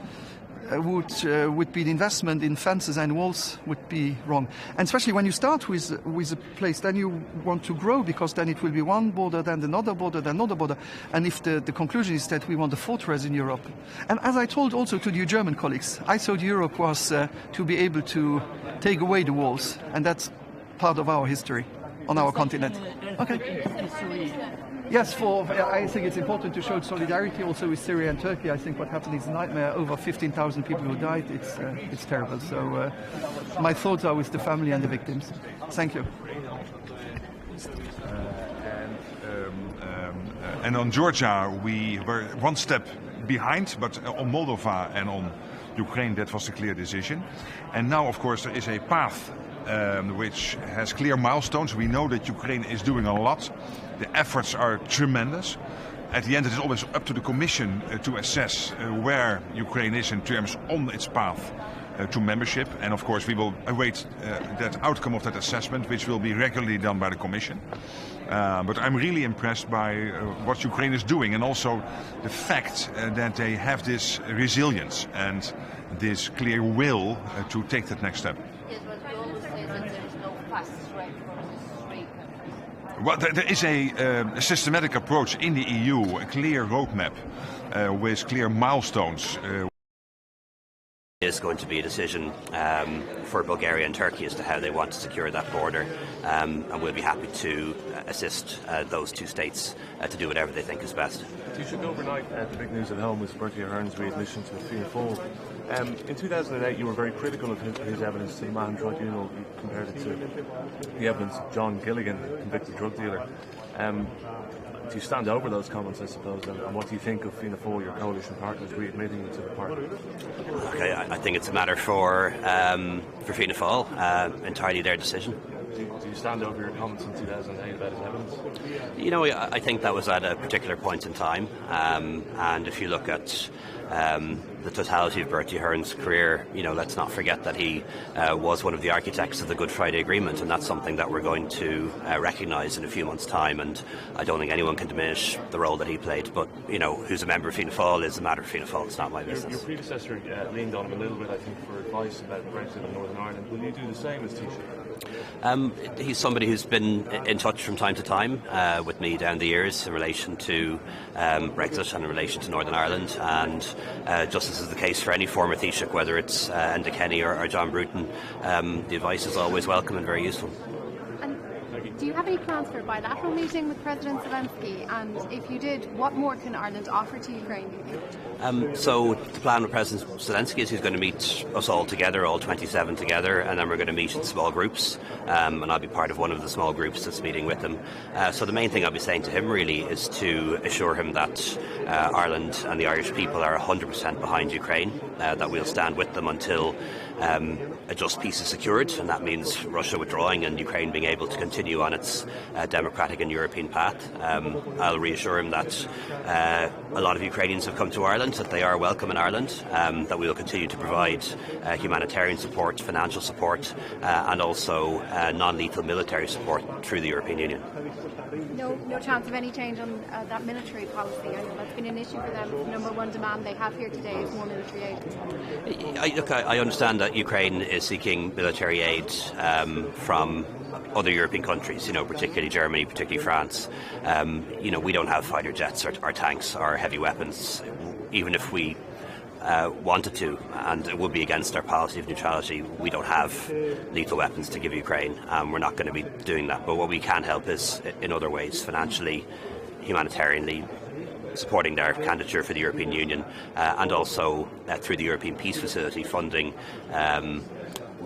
would be the investment in fences and walls would be wrong. And especially when you start with a place, then you want to grow, because then it will be one border, then another border, then another border. And if the conclusion is that we want a fortress in Europe. And as I told also to your German colleagues, I thought Europe was to be able to take away the walls. And that's part of our history on our continent. Okay. Yes, I think it's important to show solidarity also with Syria and Turkey. I think what happened is a nightmare. Over 15,000 people who died. It's terrible. So my thoughts are with the family and the victims. Thank you. And on Georgia, we were one step behind, but on Moldova and on Ukraine, that was a clear decision. And now, of course, there is a path which has clear milestones. We know that Ukraine is doing a lot. The efforts are tremendous. At the end, it is always up to the Commission to assess where Ukraine is in terms on its path to membership. And of course, we will await that outcome of that assessment, which will be regularly done by the Commission. But I'm really impressed by what Ukraine is doing, and also the fact that they have this resilience and this clear will to take that next step. Yes, but you always say that there is no fast track for these 3 countries. Well, there is a systematic approach in the EU, a clear roadmap with clear milestones. Is going to be a decision for Bulgaria and Turkey as to how they want to secure that border, and we'll be happy to assist those 2 states to do whatever they think is best. Taoiseach, overnight, the big news at home was Bertie Ahern's readmission to Fianna Fáil. In 2008, you were very critical of his evidence to the Mahon Tribunal. You compared it to the evidence of John Gilligan, a convicted drug dealer. Do you stand over those comments, I suppose, and what do you think of Fianna Fáil, your coalition partners, readmitting you to the party? Okay, I think it's a matter for Fianna Fáil, entirely their decision. Do you stand over your comments in 2008 about his evidence? You know, I think that was at a particular point in time, and if you look at the totality of Bertie Ahern's career, you know, let's not forget that he was one of the architects of the Good Friday Agreement, and that's something that we're going to recognise in a few months' time, and I don't think anyone can diminish the role that he played, but, you know, who's a member of Fianna Fáil is a matter of Fianna Fáil, it's not my business. Your predecessor leaned on him a little bit, I think, for advice about Brexit in Northern Ireland. Will you do the same as Taoiseach? He's somebody who's been in touch from time to time with me down the years in relation to Brexit and in relation to Northern Ireland, and just as is the case for any former Taoiseach, whether it's Enda Kenny or John Bruton, the advice is always welcome and very useful. And do you have any plans for a bilateral meeting with President Zelensky? And if you did, what more can Ireland offer to Ukraine, do you think? So the plan with President Zelensky is he's going to meet us all together, all 27 together, and then we're going to meet in small groups, and I'll be part of one of the small groups that's meeting with him. So the main thing I'll be saying to him really is to assure him that Ireland and the Irish people are 100% behind Ukraine, that we'll stand with them until a just peace is secured, and that means Russia withdrawing and Ukraine being able to continue on its democratic and European path. I'll reassure him that a lot of Ukrainians have come to Ireland, that they are welcome in Ireland, that we will continue to provide humanitarian support, financial support, and also non-lethal military support through the European Union. No chance of any change on that military policy. I know that's been an issue for them. The number one demand they have here today is more military aid. I understand that Ukraine is seeking military aid from other European countries, you know, particularly Germany, particularly France. You know, we don't have fighter jets or tanks or heavy weapons, even if we wanted to, and it would be against our policy of neutrality. We don't have lethal weapons to give Ukraine, and we're not going to be doing that. But what we can help is in other ways, financially, humanitarianly, supporting their candidature for the European Union, and also through the European Peace Facility funding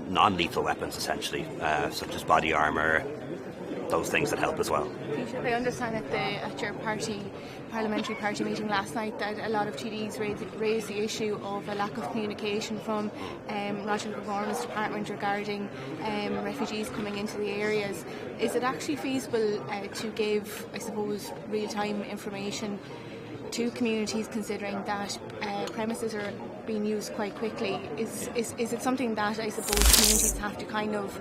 non-lethal weapons, essentially, such as body armour, those things that help as well. I understand at your parliamentary party meeting last night that a lot of TDs raised the issue of a lack of communication from National Performance Department regarding refugees coming into the areas. Is it actually feasible to give, I suppose, real-time information to communities, considering that premises are being used quite quickly? Is it something that I suppose communities have to kind of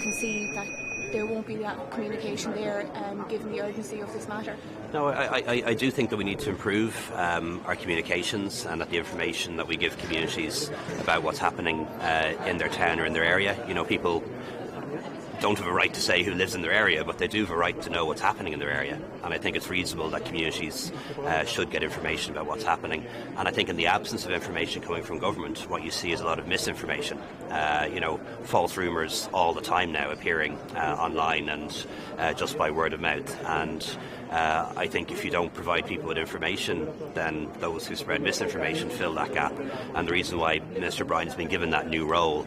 concede that there won't be that communication there, given the urgency of this matter? No, I do think that we need to improve our communications, and that the information that we give communities about what's happening in their town or in their area. You know, people don't have a right to say who lives in their area, but they do have a right to know what's happening in their area. And I think it's reasonable that communities should get information about what's happening. And I think in the absence of information coming from government, what you see is a lot of misinformation. You know, false rumours all the time now appearing online and just by word of mouth. And I think if you don't provide people with information, then those who spread misinformation fill that gap. And the reason why Minister Bryan's been given that new role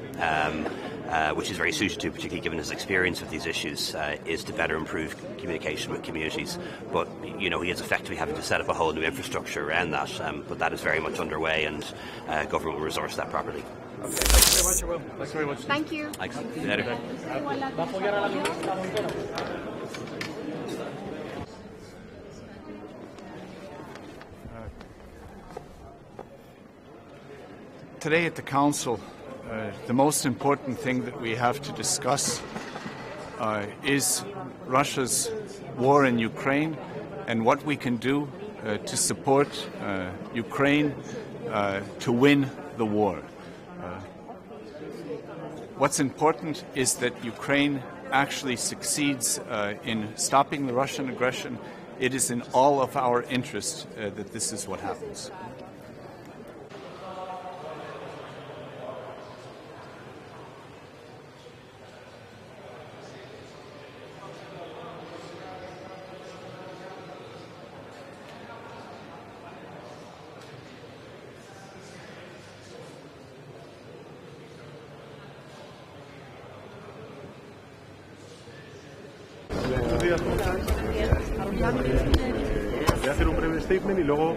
which is very suited to, particularly given his experience with these issues, is to better improve communication with communities. But, he is effectively having to set up a whole new infrastructure around that, but that is very much underway, and government will resource that properly. Okay, thanks very much, Thanks very much. Thank you. Thanks. Today at the Council, the most important thing that we have to discuss is Russia's war in Ukraine and what we can do to support Ukraine to win the war. What's important is that Ukraine actually succeeds in stopping the Russian aggression. It is in all of our interest that this is what happens. Voy a hacer un breve statement y luego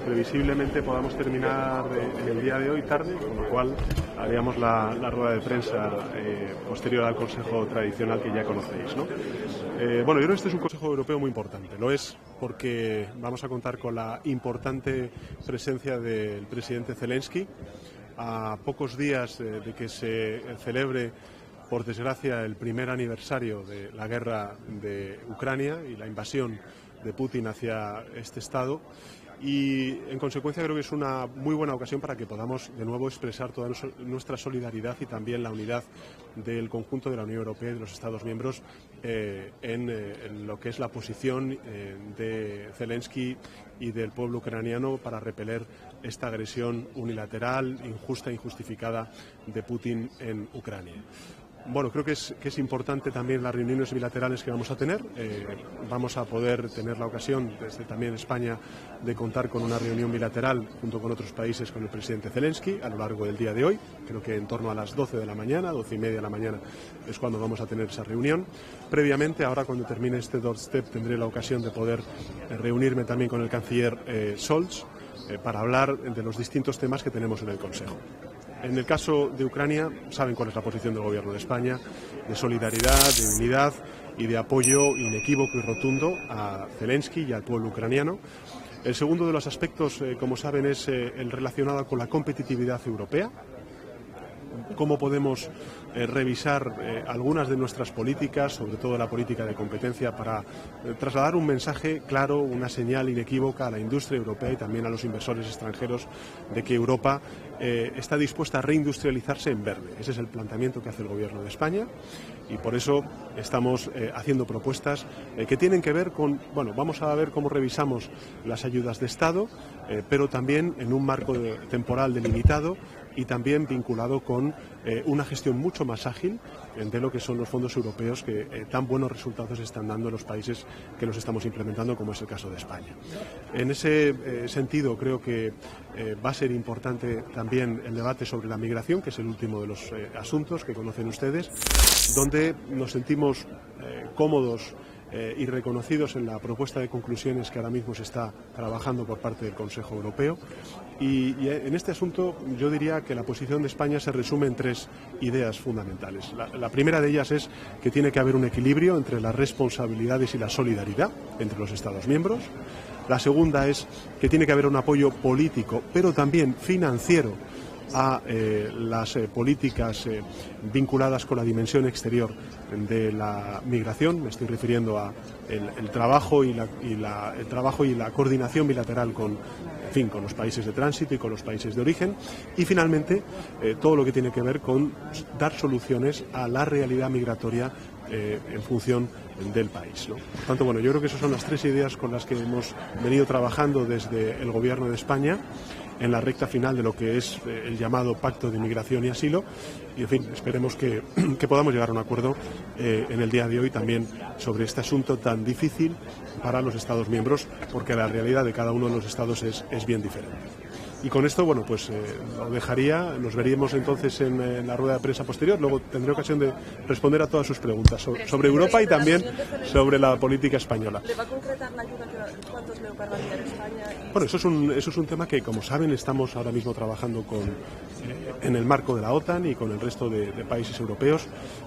previsiblemente podamos terminar en el día de hoy tarde, con lo cual haríamos la rueda de prensa posterior al Consejo tradicional que ya conocéis, ¿no? Bueno, yo creo que este es un Consejo Europeo muy importante. Lo es porque vamos a contar con la importante presencia del presidente Zelensky a pocos días de que se celebre, por desgracia, el primer aniversario de la guerra de Ucrania y la invasión de Putin hacia este Estado. Y, en consecuencia, creo que es una muy buena ocasión para que podamos de nuevo expresar toda nuestra solidaridad y también la unidad del conjunto de la Unión Europea y de los Estados miembros en lo que es la posición de Zelensky y del pueblo ucraniano para repeler esta agresión unilateral, injusta e injustificada de Putin en Ucrania. Bueno, creo que es importante también las reuniones bilaterales que vamos a tener. Vamos a poder tener la ocasión, desde también España, de contar con una reunión bilateral junto con otros países con el presidente Zelensky a lo largo del día de hoy. Creo que en torno a las 12 de la mañana, 12:30 de la mañana, es cuando vamos a tener esa reunión. Previamente, ahora cuando termine este doorstep, tendré la ocasión de poder reunirme también con el canciller Scholz para hablar de los distintos temas que tenemos en el Consejo. En el caso de Ucrania, saben cuál es la posición del Gobierno de España, de solidaridad, de unidad y de apoyo inequívoco y rotundo a Zelensky y al pueblo ucraniano. El segundo de los aspectos, como saben, es el relacionado con la competitividad europea. Cómo podemos revisar algunas de nuestras políticas, sobre todo la política de competencia, para trasladar un mensaje claro, una señal inequívoca a la industria europea y también a los inversores extranjeros de que Europa está dispuesta a reindustrializarse en verde. Ese es el planteamiento que hace el Gobierno de España y por eso estamos haciendo propuestas que tienen que ver con, bueno, vamos a ver cómo revisamos las ayudas de Estado, pero también en un marco temporal delimitado y también vinculado con una gestión mucho más ágil de lo que son los fondos europeos que tan buenos resultados están dando en los países que los estamos implementando, como es el caso de España. En ese sentido, creo que va a ser importante también el debate sobre la migración, que es el último de los asuntos que conocen ustedes, donde nos sentimos cómodos y reconocidos en la propuesta de conclusiones que ahora mismo se está trabajando por parte del Consejo Europeo. Y en este asunto yo diría que la posición de España se resume en tres ideas fundamentales. La primera de ellas es que tiene que haber un equilibrio entre las responsabilidades y la solidaridad entre los Estados miembros. La segunda es que tiene que haber un apoyo político, pero también financiero, a las políticas vinculadas con la dimensión exterior de la migración. Me estoy refiriendo a el trabajo y la coordinación bilateral con los países de tránsito y con los países de origen. Y finalmente, todo lo que tiene que ver con dar soluciones a la realidad migratoria en función del país, ¿no? Por tanto, bueno, yo creo que esas son las tres ideas con las que hemos venido trabajando desde el Gobierno de España en la recta final de lo que es el llamado Pacto de Inmigración y Asilo. Y, en fin, esperemos que podamos llegar a un acuerdo en el día de hoy también sobre este asunto tan difícil para los Estados miembros, porque la realidad de cada uno de los Estados es bien diferente. Y con esto, bueno, pues lo dejaría, nos veríamos entonces en la rueda de prensa posterior, luego tendré ocasión de responder a todas sus preguntas sobre Europa y también sobre la política española. ¿Le va a concretar la ayuda que cuántos Leopard va a enviar a España? Bueno, eso es un tema que, como saben, estamos ahora mismo trabajando en el marco de la OTAN y con el resto de países europeos,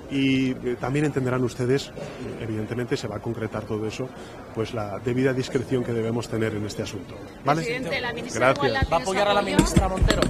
y también entenderán ustedes, evidentemente se va a concretar todo eso, pues la debida discreción que debemos tener en este asunto. ¿Vale? Presidente, la ministra Gracias. ¿Va a apoyar a la ministra Montero?